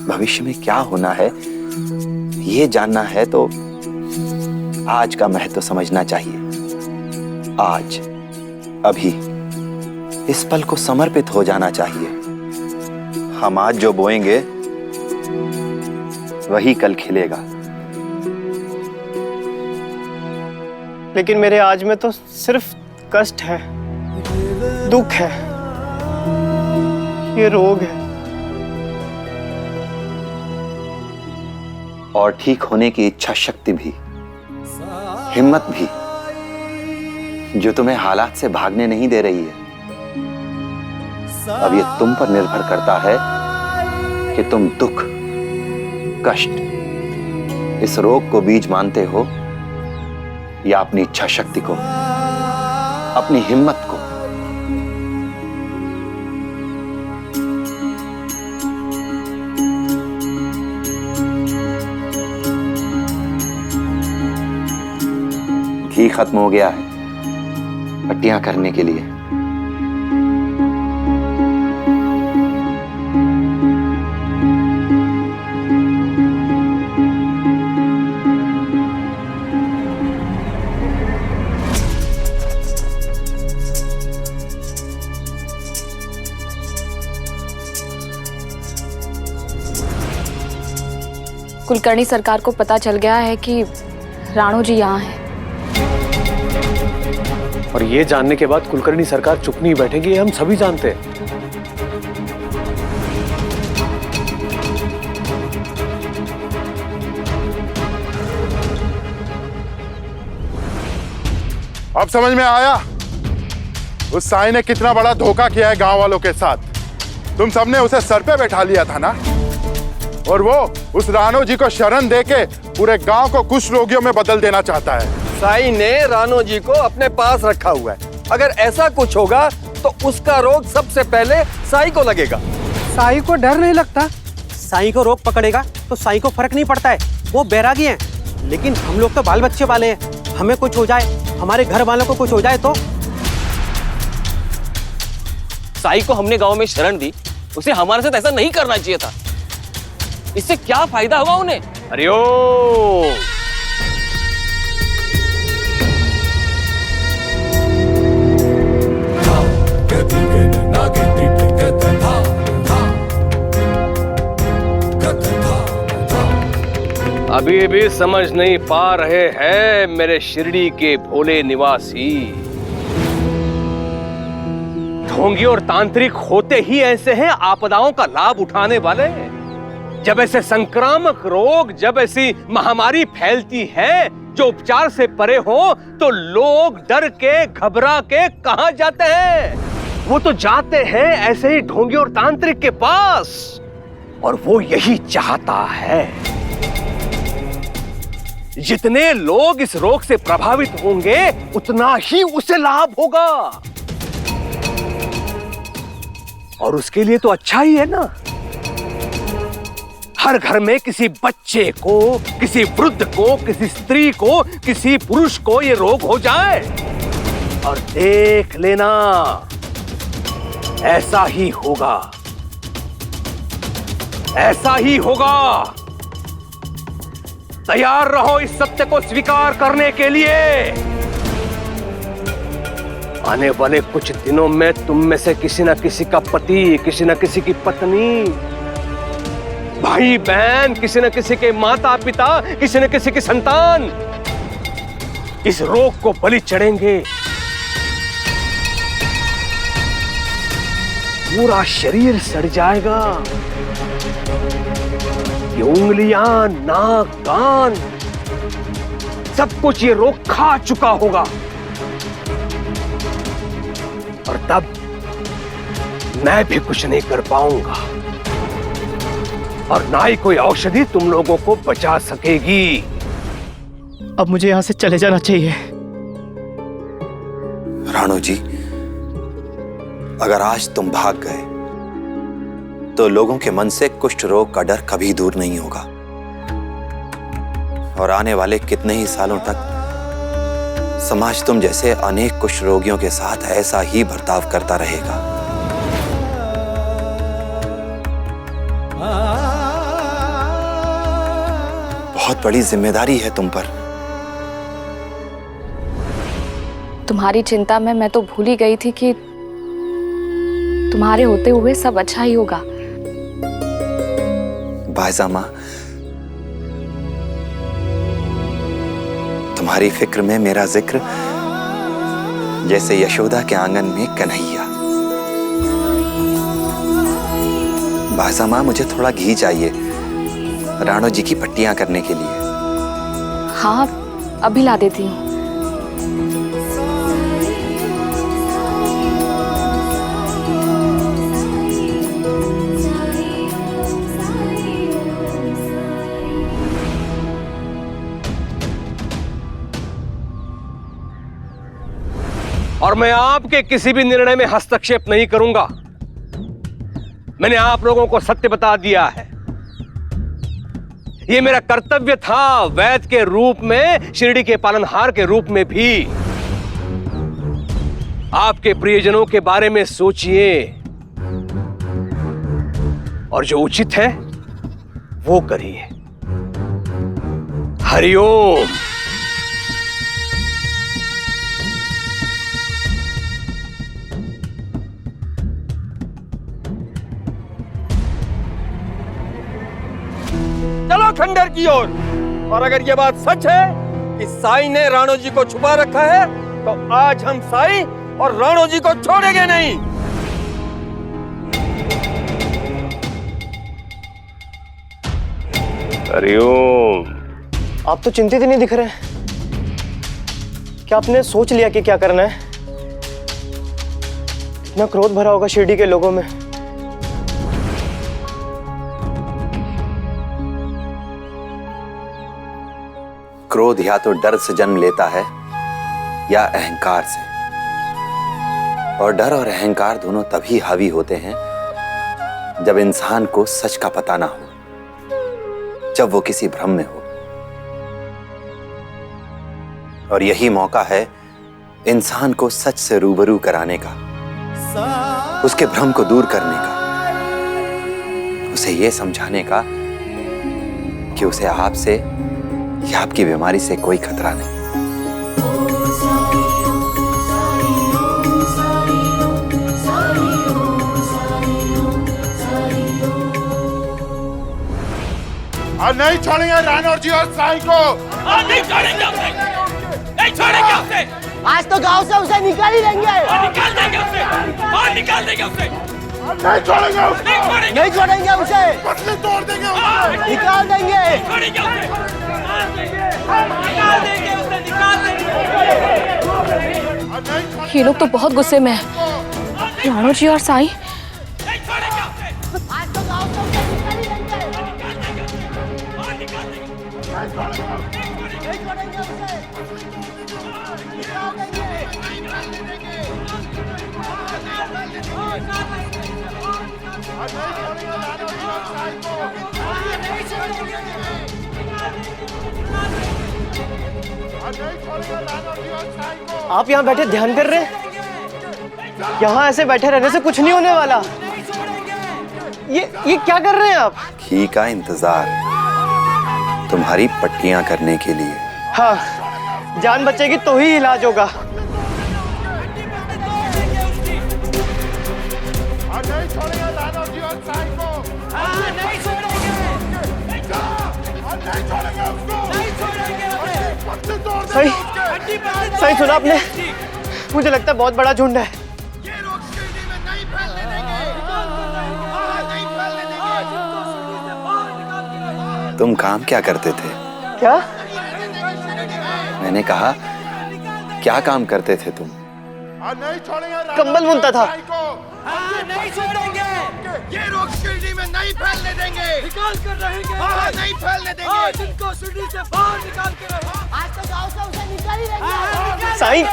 भविष्य में क्या होना है ये जानना है तो आज का महत्व समझना चाहिए। आज, अभी, इस पल को समर्पित हो जाना चाहिए। हम आज जो बोएंगे वही कल खिलेगा। लेकिन मेरे आज में तो सिर्फ कष्ट है, दुख है, ये रोग है। और ठीक होने की इच्छा शक्ति भी, हिम्मत भी, जो तुम्हें हालात से भागने नहीं दे रही है। अब ये तुम पर निर्भर करता है कि तुम दुख, कष्ट, इस रोग को बीज मानते हो या अपनी इच्छा शक्ति को, अपनी हिम्मत को। घी खत्म हो गया है पट्टियां करने के लिए। कुलकर्णी सरकार को पता चल गया है कि राणो जी यहाँ हैं। और ये जानने के बाद कुलकर्णी सरकार चुप नहीं बैठेगी, ये हम सभी जानते हैं। अब समझ में आया उस साई ने कितना बड़ा धोखा किया है गांव वालों के साथ। तुम सबने उसे सर पे बैठा लिया था ना, और वो उस राणो जी को शरण देके पूरे गांव को कुछ रोगियों में बदल देना चाहता है। साई ने राणो जी को अपने पास रखा हुआ है। अगर ऐसा कुछ होगा तो उसका रोग सबसे पहले साई को लगेगा। साई को डर नहीं लगता? साई को रोग पकड़ेगा तो साई को फर्क नहीं पड़ता है, वो बैरागी हैं। लेकिन हम लोग तो बाल बच्चे वाले हैं, हमें कुछ हो जाए, हमारे घर वालों को कुछ हो जाए तो? साई को हमने गांव में शरण दी, उसे हमारे साथ ऐसा नहीं करना चाहिए था। इससे क्या फायदा हुआ उन्हें? अरे ओ अभी भी समझ नहीं पा रहे हैं मेरे शिरडी के भोले निवासी। ढोंगी और तांत्रिक होते ही ऐसे हैं आपदाओं का लाभ उठाने वाले। जब ऐसे संक्रामक रोग, जब ऐसी महामारी फैलती है जो उपचार से परे हो, तो लोग डर के, घबरा के कहां जाते हैं? वो तो जाते हैं ऐसे ही ढोंगी और तांत्रिक के पास। और वो यही चाहता है, जितने लोग इस रोग से प्रभावित होंगे उतना ही उसे लाभ होगा। और उसके लिए तो अच्छा ही है ना। हर घर में किसी बच्चे को, किसी वृद्ध को, किसी स्त्री को, किसी पुरुष को ये रोग हो जाए, और देख लेना ऐसा ही होगा, ऐसा ही होगा। तैयार रहो इस सत्य को स्वीकार करने के लिए। आने वाले कुछ दिनों में तुम में से किसी न किसी का पति, किसी न किसी की पत्नी भाई बहन, किसी न किसी के माता पिता, किसी न किसी की संतान इस रोग को बलि चढ़ेंगे। पूरा शरीर सड़ जाएगा, ये उंगलियां, नाक, कान, सब कुछ ये रोग खा चुका होगा। और तब मैं भी कुछ नहीं कर पाऊंगा और ना ही कोई औषधि तुम लोगों को बचा सकेगी। अब मुझे यहां से चले जाना चाहिए। राणो जी, अगर आज तुम भाग गए तो लोगों के मन से कुष्ठ रोग का डर कभी दूर नहीं होगा और आने वाले कितने ही सालों तक समाज तुम जैसे अनेक कुष्ठ रोगियों के साथ ऐसा ही बर्ताव करता रहेगा। बहुत बड़ी जिम्मेदारी है तुम पर। तुम्हारी चिंता में मैं तो भूल ही गई थी कि तुम्हारे होते हुए सब अच्छा ही होगा। बायजा माँ, तुम्हारी फिक्र में मेरा जिक्र जैसे यशोदा के आंगन में कन्हैया। बायजा माँ, मुझे थोड़ा घी चाहिए राणो जी की पट्टियां करने के लिए। हाँ, अभी ला देती हूँ। और मैं आपके किसी भी निर्णय में हस्तक्षेप नहीं करूंगा। मैंने आप लोगों को सत्य बता दिया है। यह मेरा कर्तव्य था, वैद्य के रूप में, शिरडी के पालनहार के रूप में भी। आपके प्रियजनों के बारे में सोचिए और जो उचित है वो करिए। हरिओम। चलो खंडर की ओर। और अगर ये बात सच है कि साई ने राणो जी को छुपा रखा है तो आज हम साई और राणो जी को छोड़ेंगे नहीं। हरिओम। आप तो चिंतित ही नहीं दिख रहे। क्या आपने सोच लिया कि क्या करना है? इतना क्रोध भरा होगा शिरडी के लोगों में। क्रोध या तो डर से जन्म लेता है या अहंकार से, और डर और अहंकार दोनों तभी हावी होते हैं जब इंसान को सच का पता ना हो, जब वो किसी भ्रम में हो। और यही मौका है इंसान को सच से रूबरू कराने का, उसके भ्रम को दूर करने का, उसे ये समझाने का कि उसे आपसे या आपकी बीमारी से कोई खतरा नहीं। और नहीं छोड़ेंगे राणो जी और साई को। नहीं छोड़ेंगे उसे, नहीं छोड़ेंगे उसे। आज तो गांव से उसे निकाल ही देंगे। निकाल देंगे उसे, और निकाल देंगे उसे। नहीं छोड़ेंगे उसे, नहीं छोड़ेंगे उसे, पसली तोड़ देंगे उसे, निकाल देंगे, छोड़ेंगे उसे, निकाल देंगे उसे, निकाल देंगे। ये लोग तो बहुत गुस्से में हैं। राणो जी और साई। आप यहाँ बैठे ध्यान कर रहे हैं? यहाँ ऐसे बैठे रहने से कुछ नहीं होने वाला। ये क्या कर रहे हैं आप? घी का इंतजार तुम्हारी पट्टियां करने के लिए। हाँ, जान बचेगी तो ही इलाज होगा। सही सही सुना आपने, मुझे लगता है बहुत बड़ा झुंड है। तुम काम क्या करते थे? क्या? मैंने कहा क्या काम करते थे तुम? कंबल बुनता था। नहीं छोड़ेंगे, ये रोग शिरडी में नहीं फैलने देंगे, निकाल कर रहेंगे, नहीं फैलने देंगे, आज इनको शिरडी से बाहर निकाल के रहेंगे, आज तो गांव से उसे निकाल ही रहेंगे। साईं,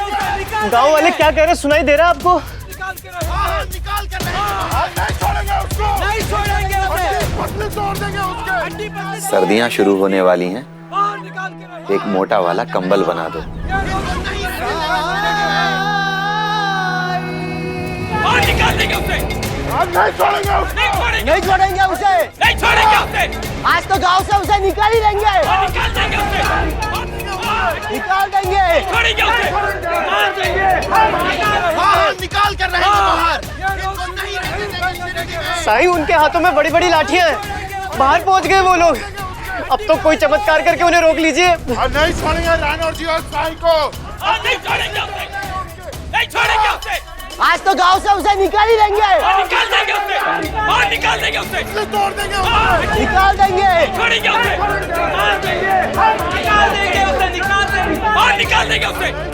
गांव वाले क्या कह रहे सुनाई दे रहा है आपको? निकाल कर रहेंगे, नहीं छोड़ेंगे उसको, नहीं छोड़ेंगे उसे, पतले तोड़ देंगे उसके। सर्दियां शुरू होने वाली हैं, एक मोटा वाला कंबल बना दो। निकाल देंगे उसे, नहीं छोड़ेंगे उसे, नहीं छोड़ेंगे उसे, नहीं छोड़ेंगे उसे, आज तो गांव से उसे निकाल ही देंगे, निकाल देंगे उसे, निकाल देंगे, छोड़ेंगे उसे, मार देंगे, बाहर निकाल कर रहेंगे बाहर। साईं, उनके हाथों में बड़ी बड़ी लाठियां हैं, बाहर पहुंच गए वो लोग। अब तो कोई चमत्कार करके उन्हें रोक लीजिए। नहीं छोड़ेंगे राणा जी और साईं को, नहीं छोड़ेंगे उसे, नहीं छोड़ेंगे उसे, आज तो गांव से उसे निकाल ही देंगे, निकाल देंगे उसे, बाहर निकाल देंगे उसे, तोड़ देंगे, निकाल देंगे, छोड़ेंगे उसे, मार देंगे, निकाल देंगे उसे, निकाल देंगे, बाहर निकाल देंगे उसे।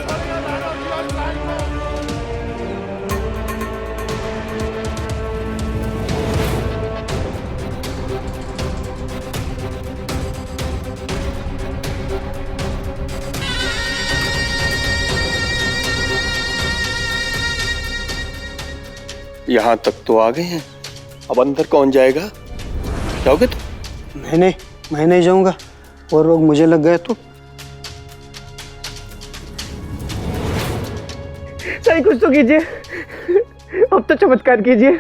यहाँ तक तो आ गए हैं, अब अंदर कौन जाएगा? जाओगे तुम? मैं नहीं जाऊंगा, और रोग मुझे लग गए तो। सही कुछ तो कीजिए, अब तो चमत्कार कीजिए।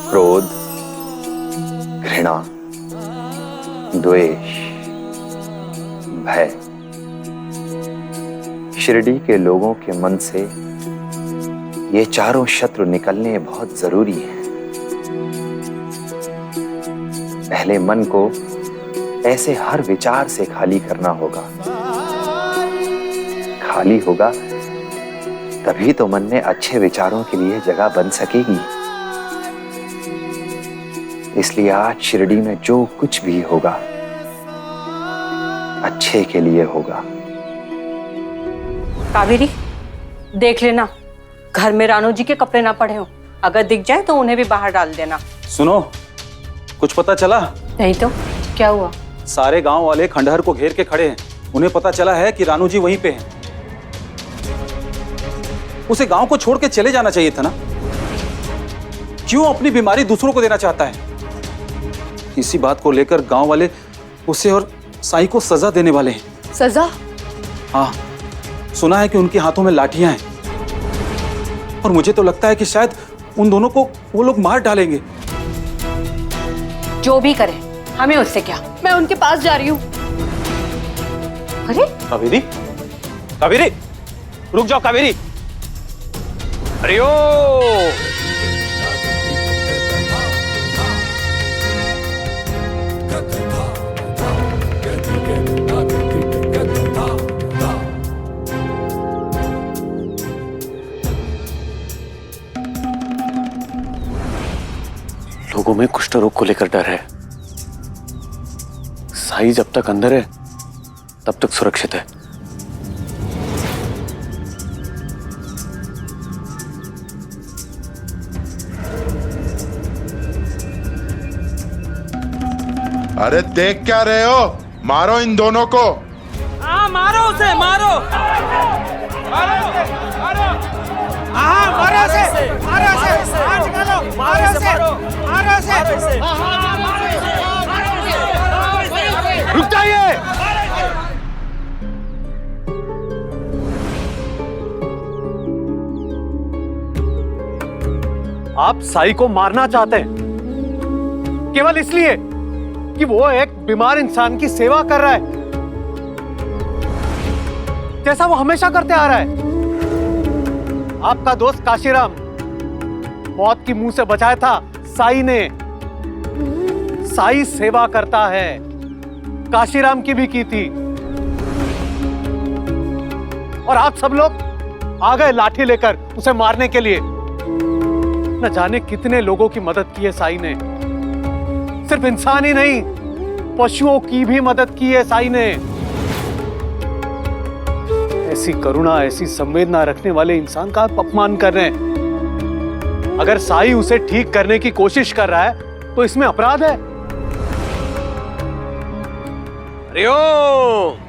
क्रोध, घृणा, द्वेष, भय, शिरडी के लोगों के मन से ये चारों शत्रु निकलने बहुत जरूरी हैं। पहले मन को ऐसे हर विचार से खाली करना होगा। खाली होगा तभी तो मन में अच्छे विचारों के लिए जगह बन सकेगी। इसलिए आज शिरडी में जो कुछ भी होगा अच्छे के लिए होगा। कावेरी, देख लेना घर में राणो जी के कपड़े ना पड़े हो, अगर दिख जाए तो उन्हें भी बाहर डाल देना। सुनो, कुछ पता चला? नहीं तो क्या हुआ? सारे गांव वाले खंडहर को घेर के खड़े हैं। उन्हें पता चला है कि रानू जी वहीं पे हैं। उसे गांव को छोड़ के चले जाना चाहिए था ना। क्यों अपनी बीमारी दूसरों को देना चाहता है? इसी बात को लेकर गांव वाले उसे और साईं को सजा देने वाले हैं। सजा? हाँ, सुना है कि उनके हाथों में लाठियां हैं, और मुझे तो लगता है कि शायद उन दोनों को वो लोग मार डालेंगे। जो भी करे, हमें उससे क्या। मैं उनके पास जा रही हूँ। अरे कावेरी, कावेरी, रुक जाओ कावेरी। अरे ओ लोगों में कुष्ठ रोग को लेकर डर है। साईं जब तक अंदर है तब तक सुरक्षित है। अरे देख क्या रहे हो? मारो इन दोनों को। हाँ मारो उसे, मारो मारो मारो, हाँ मारो उसे, मारो उसे, हाँ निकालो, मारो उसे, मारो उसे, रुक जाइए। आप साईं को मारना चाहते हैं केवल इसलिए कि वो एक बीमार इंसान की सेवा कर रहा है, जैसा वो हमेशा करते आ रहा है। आपका दोस्त काशीराम मौत की मुंह से बचाया था साईं ने, साई सेवा करता है, काशीराम की भी की थी, और आप सब लोग आ गए लाठी लेकर उसे मारने के लिए। न जाने कितने लोगों की मदद की है साई ने, सिर्फ इंसान ही नहीं, पशुओं की भी मदद की है साई ने। ऐसी करुणा, ऐसी संवेदना रखने वाले इंसान का आप अपमान कर रहे हैं। अगर साई उसे ठीक करने की कोशिश कर रहा है तो इसमें अपराध है। हरिओम।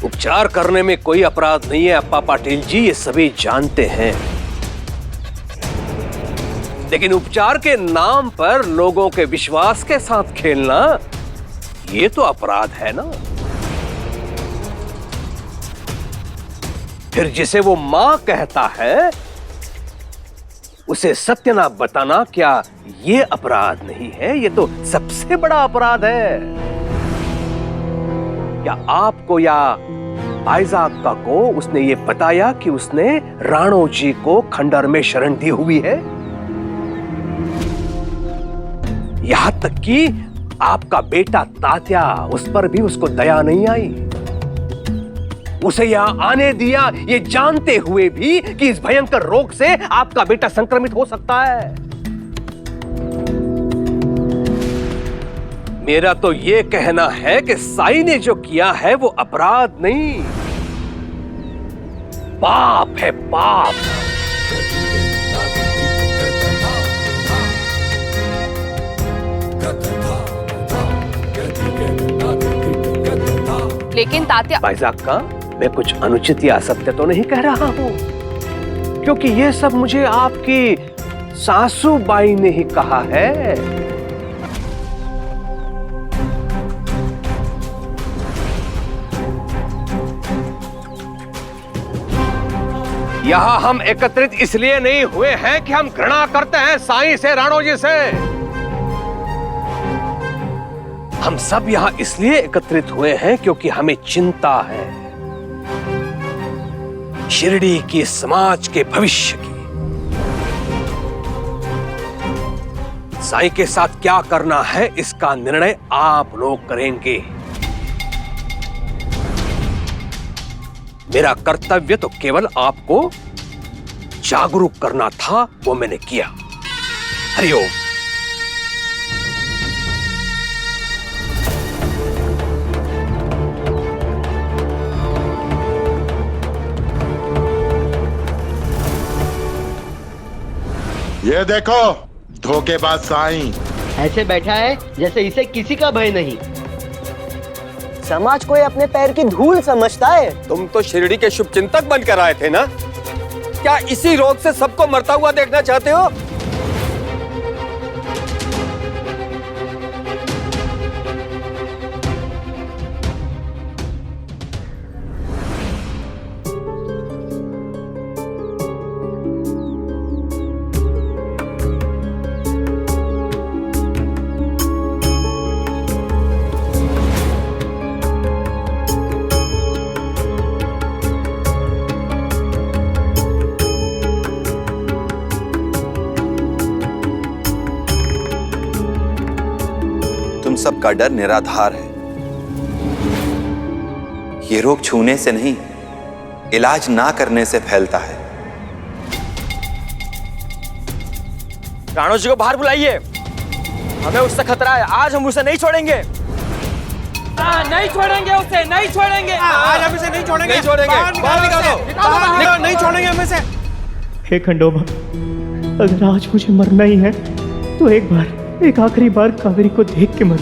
उपचार करने में कोई अपराध नहीं है अप्पा पाटिल जी, ये सभी जानते हैं। लेकिन उपचार के नाम पर लोगों के विश्वास के साथ खेलना, ये तो अपराध है ना। फिर जिसे वो मां कहता है उसे सत्य ना बताना, क्या ये अपराध नहीं है? ये तो सबसे बड़ा अपराध है। क्या आपको या आयजाका को उसने ये बताया कि उसने राणो जी को खंडर में शरण दी हुई है? यहां तक कि आपका बेटा तात्या, उस पर भी उसको दया नहीं आई। उसे यहां आने दिया ये जानते हुए भी कि इस भयंकर रोग से आपका बेटा संक्रमित हो सकता है। मेरा तो ये कहना है कि साई ने जो किया है वो अपराध नहीं, पाप है, पाप। लेकिन तात्या, भाईजाका, मैं कुछ अनुचित या असत्य तो नहीं कह रहा हूं, क्योंकि यह सब मुझे आपकी सासू बाई ने ही कहा है। यहां हम एकत्रित इसलिए नहीं हुए हैं कि हम घृणा करते हैं साईं से, राणो जी से। हम सब यहां इसलिए एकत्रित हुए हैं क्योंकि हमें चिंता है शिरडी की, समाज के भविष्य की। साईं के साथ क्या करना है इसका निर्णय आप लोग करेंगे। मेरा कर्तव्य तो केवल आपको जागरूक करना था, वो मैंने किया। हरिओम। ये देखो धोखेबाज साईं ऐसे बैठा है जैसे इसे किसी का भय नहीं। समाज को ये अपने पैर की धूल समझता है। तुम तो शिरडी के शुभ चिंतक बनकर आए थे ना? क्या इसी रोग से सबको मरता हुआ देखना चाहते हो? सबका डर निराधार है। ये रोग छूने से नहीं, इलाज ना करने से फैलता है। राणो जी को बाहर बुलाइए, हमें उससे खतरा है। आज हम उसे नहीं छोड़ेंगे। नहीं छोड़ेंगे उसे, नहीं छोड़ेंगे। आज हम इसे नहीं छोड़ेंगे, नहीं छोड़ेंगे। बाहर निकालो, नहीं छोड़ेंगे हम इसे। हे खंडोबा, अगर आज मुझे मरना ही है तो एक आखिरी बार कावेरी को देख के मर।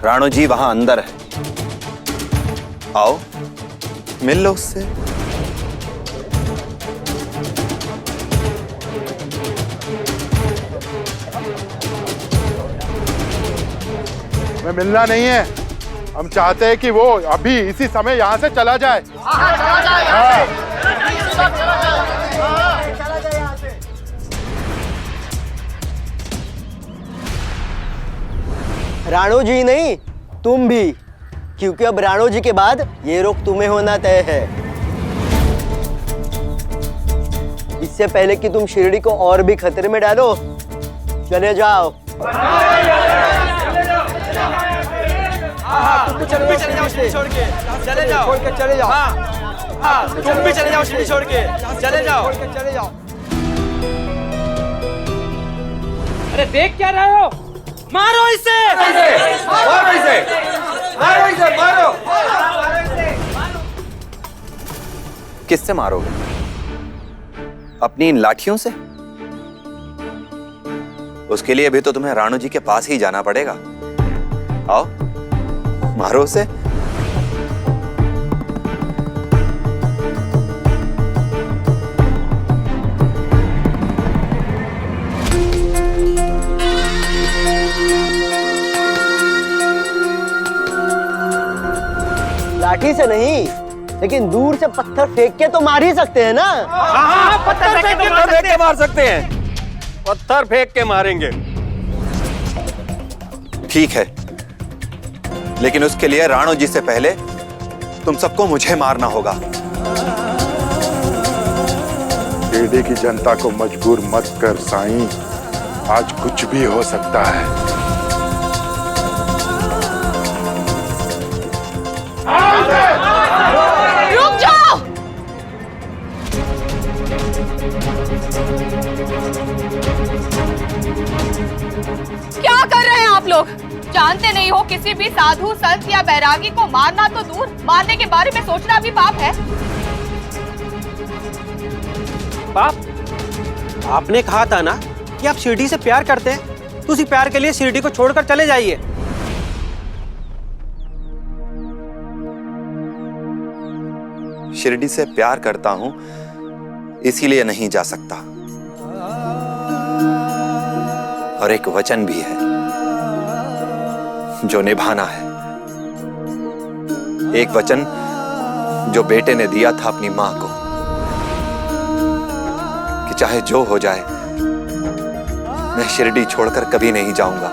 राणो जी वहां अंदर है, आओ मिल लो उससे। हमें मिलना नहीं है, हम चाहते हैं कि वो अभी इसी समय यहाँ से चला जाए। राणो जी नहीं, तुम भी, क्योंकि अब राणो जी के बाद ये रोग तुम्हें होना तय है। इससे पहले कि तुम शिरडी को और भी खतरे में डालो, चले जाओ। तुम भी चले जाओ शिरडी छोड़ के, चले जाओ, छोड़ के चले जाओ। तुम भी चले जाओ शिरडी छोड़ के, चले जाओ, चले जाओ। अरे देख क्या रहे हो? मारो इसे! मारो इसे! मारो इसे! मारो! किससे मारोगे? अपनी इन लाठियों से? उसके लिए भी तो तुम्हें राणो जी के पास ही जाना पड़ेगा। आओ, मारो उसे। लाठी से नहीं, लेकिन दूर से पत्थर फेंक के तो मार ही सकते हैं ना। हाँ, पत्थर फेंक के मार सकते हैं। पत्थर फेंक के मारेंगे। ठीक है, लेकिन उसके लिए राणो जी से पहले तुम सबको मुझे मारना होगा। शिरडी की जनता को मजबूर मत कर साईं, आज कुछ भी हो सकता है। रुक जाओ! क्या कर रहे हैं आप लोग? जानते नहीं हो किसी भी साधु संत या बैरागी को मारना तो दूर, मारने के बारे में सोचना भी पाप है। पाप? आपने कहा था ना कि आप शिरडी से प्यार करते हैं, तो उसी प्यार के लिए शिरडी को छोड़कर चले जाइए। शिरडी से प्यार करता हूं, इसीलिए नहीं जा सकता। और एक वचन भी है जो निभाना है। एक वचन जो बेटे ने दिया था अपनी मां को कि चाहे जो हो जाए, मैं शिरडी छोड़कर कभी नहीं जाऊंगा।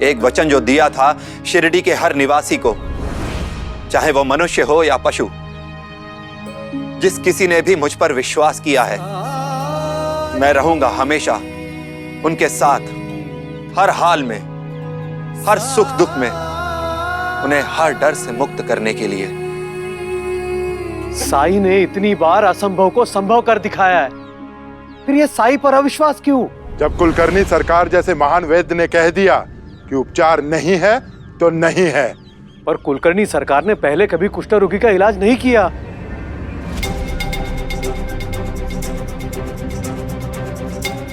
एक वचन जो दिया था शिरडी के हर निवासी को, चाहे वो मनुष्य हो या पशु। जिस किसी ने भी मुझ पर विश्वास किया है, मैं रहूंगा हमेशा उनके साथ, हर हाल में, हर सुख दुख में, उन्हें हर डर से मुक्त करने के लिए। साई ने इतनी बार असंभव को संभव कर दिखाया है, फिर ये साई पर अविश्वास क्यों? जब कुलकर्णी सरकार जैसे महान वैद्य ने कह दिया कि उपचार नहीं है तो नहीं है। पर कुलकर्णी सरकार ने पहले कभी कुष्ठ रोगी का इलाज नहीं किया।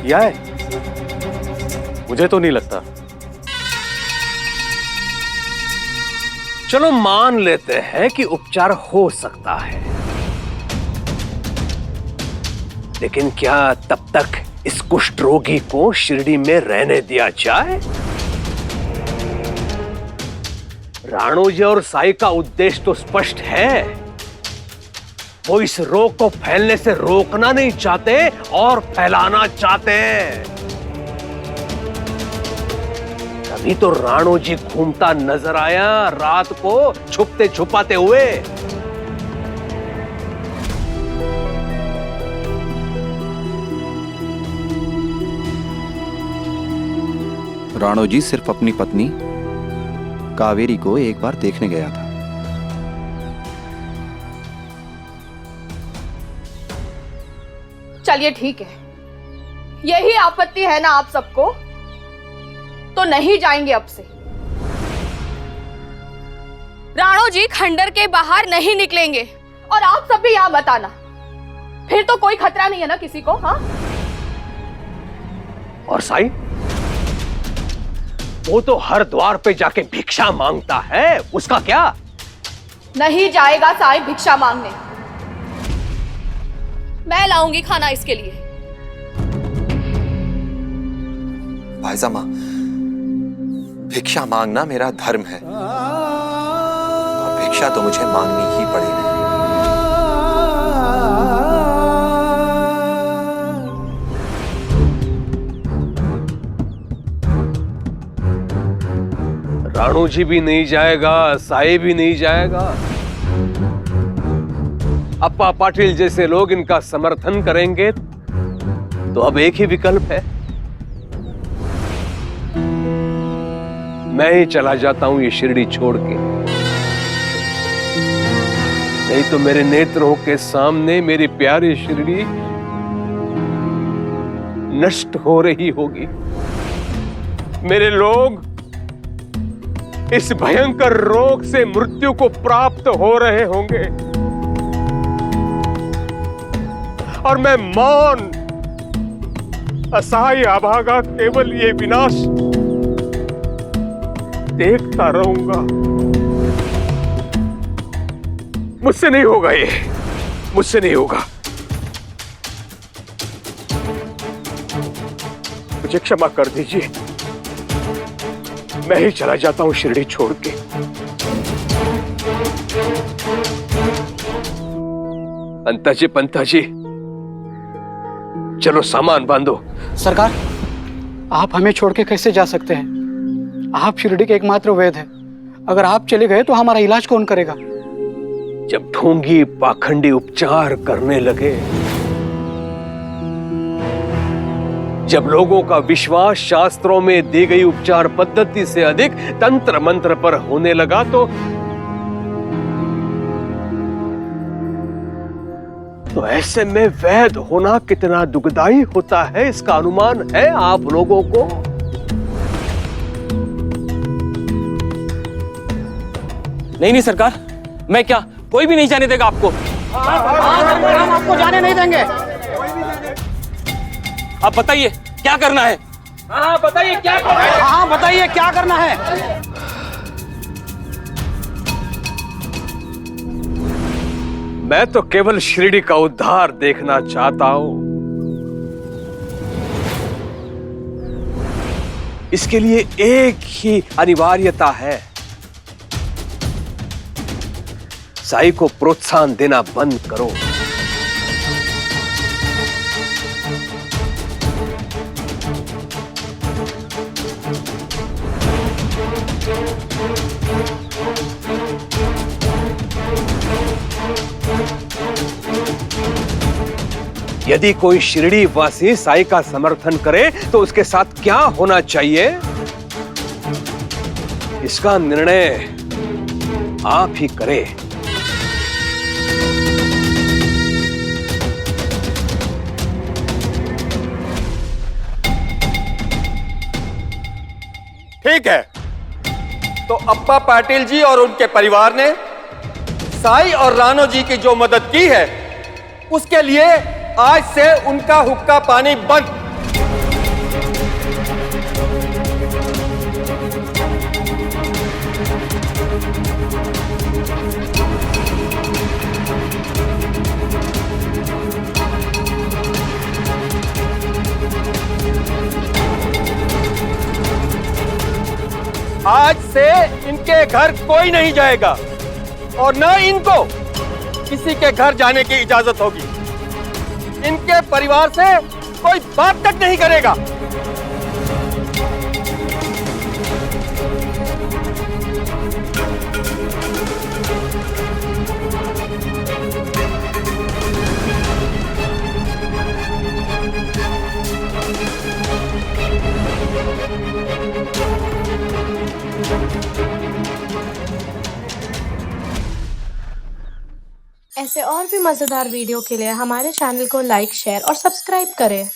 किया है? मुझे तो नहीं लगता। चलो मान लेते हैं कि उपचार हो सकता है, लेकिन क्या तब तक इस कुष्ठ रोगी को शिरडी में रहने दिया जाए? राणो जी और साई का उद्देश्य तो स्पष्ट है। वो इस रोग को फैलने से रोकना नहीं चाहते और फैलाना चाहते हैं। तभी तो राणो जी घूमता नजर आया रात को छुपते छुपाते हुए। राणो जी सिर्फ अपनी पत्नी कावेरी को एक बार देखने गया था। चलिए ठीक है, यही आपत्ति है ना आप सबको, तो नहीं जाएंगे अब से। राणो जी खंडर के बाहर नहीं निकलेंगे और आप सब भी यहां मत आना, फिर तो कोई खतरा नहीं है ना किसी को। हाँ, और साई, वो तो हर द्वार पे जाके भिक्षा मांगता है, उसका क्या? नहीं जाएगा साई भिक्षा मांगने, मैं लाऊंगी खाना इसके लिए। भाईजामा, भिक्षा मांगना मेरा धर्म है और भिक्षा तो मुझे मांगनी ही पड़ेगी। राणू जी भी नहीं जाएगा, साई भी नहीं जाएगा। अप्पा पाटिल जैसे लोग इनका समर्थन करेंगे तो अब एक ही विकल्प है, मैं ही चला जाता हूं ये शिरडी छोड़ के। नहीं तो मेरे नेत्रों के सामने मेरी प्यारी शिरडी नष्ट हो रही होगी। मेरे लोग इस भयंकर रोग से मृत्यु को प्राप्त हो रहे होंगे और मैं मौन असहाय अभागा केवल ये विनाश देखता रहूंगा। मुझसे नहीं होगा, ये मुझसे नहीं होगा। मुझे क्षमा कर दीजिए, मैं ही चला जाता हूं शिरडी छोड़ के। पंता जी चलो सामान बांधो। सरकार, आप हमें छोड़ के कैसे जा सकते हैं? आप शिरडी के एकमात्र वैद्य हैं। अगर आप चले गए तो हमारा इलाज कौन करेगा? जब ढोंगी पाखंडी उपचार करने लगे, जब लोगों का विश्वास शास्त्रों में दी गई उपचार पद्धति से अधिक तंत्र मंत्र पर होने लगा, तो ऐसे में वैद्य होना कितना दुखदाई होता है, इसका अनुमान है आप लोगों को? नहीं सरकार, मैं क्या, कोई भी नहीं जाने देगा आपको। हम आपको जाने नहीं देंगे। आप बताइए क्या करना है? हाँ बताइए क्या करना है? हाँ बताइए क्या करना है? मैं तो केवल शिरडी का उद्धार देखना चाहता हूं। इसके लिए एक ही अनिवार्यता है, साई को प्रोत्साहन देना बंद करो। यदि कोई शिरडी वासी साई का समर्थन करे तो उसके साथ क्या होना चाहिए, इसका निर्णय आप ही करें। ठीक है, तो अप्पा पाटिल जी और उनके परिवार ने साई और राणो जी की जो मदद की है, उसके लिए आज से उनका हुक्का पानी बंद। आज से इनके घर कोई नहीं जाएगा और न इनको किसी के घर जाने की इजाजत होगी। इनके परिवार से कोई बात तक नहीं करेगा। ऐसे और भी मज़ेदार वीडियो के लिए हमारे चैनल को लाइक, शेयर और सब्सक्राइब करें।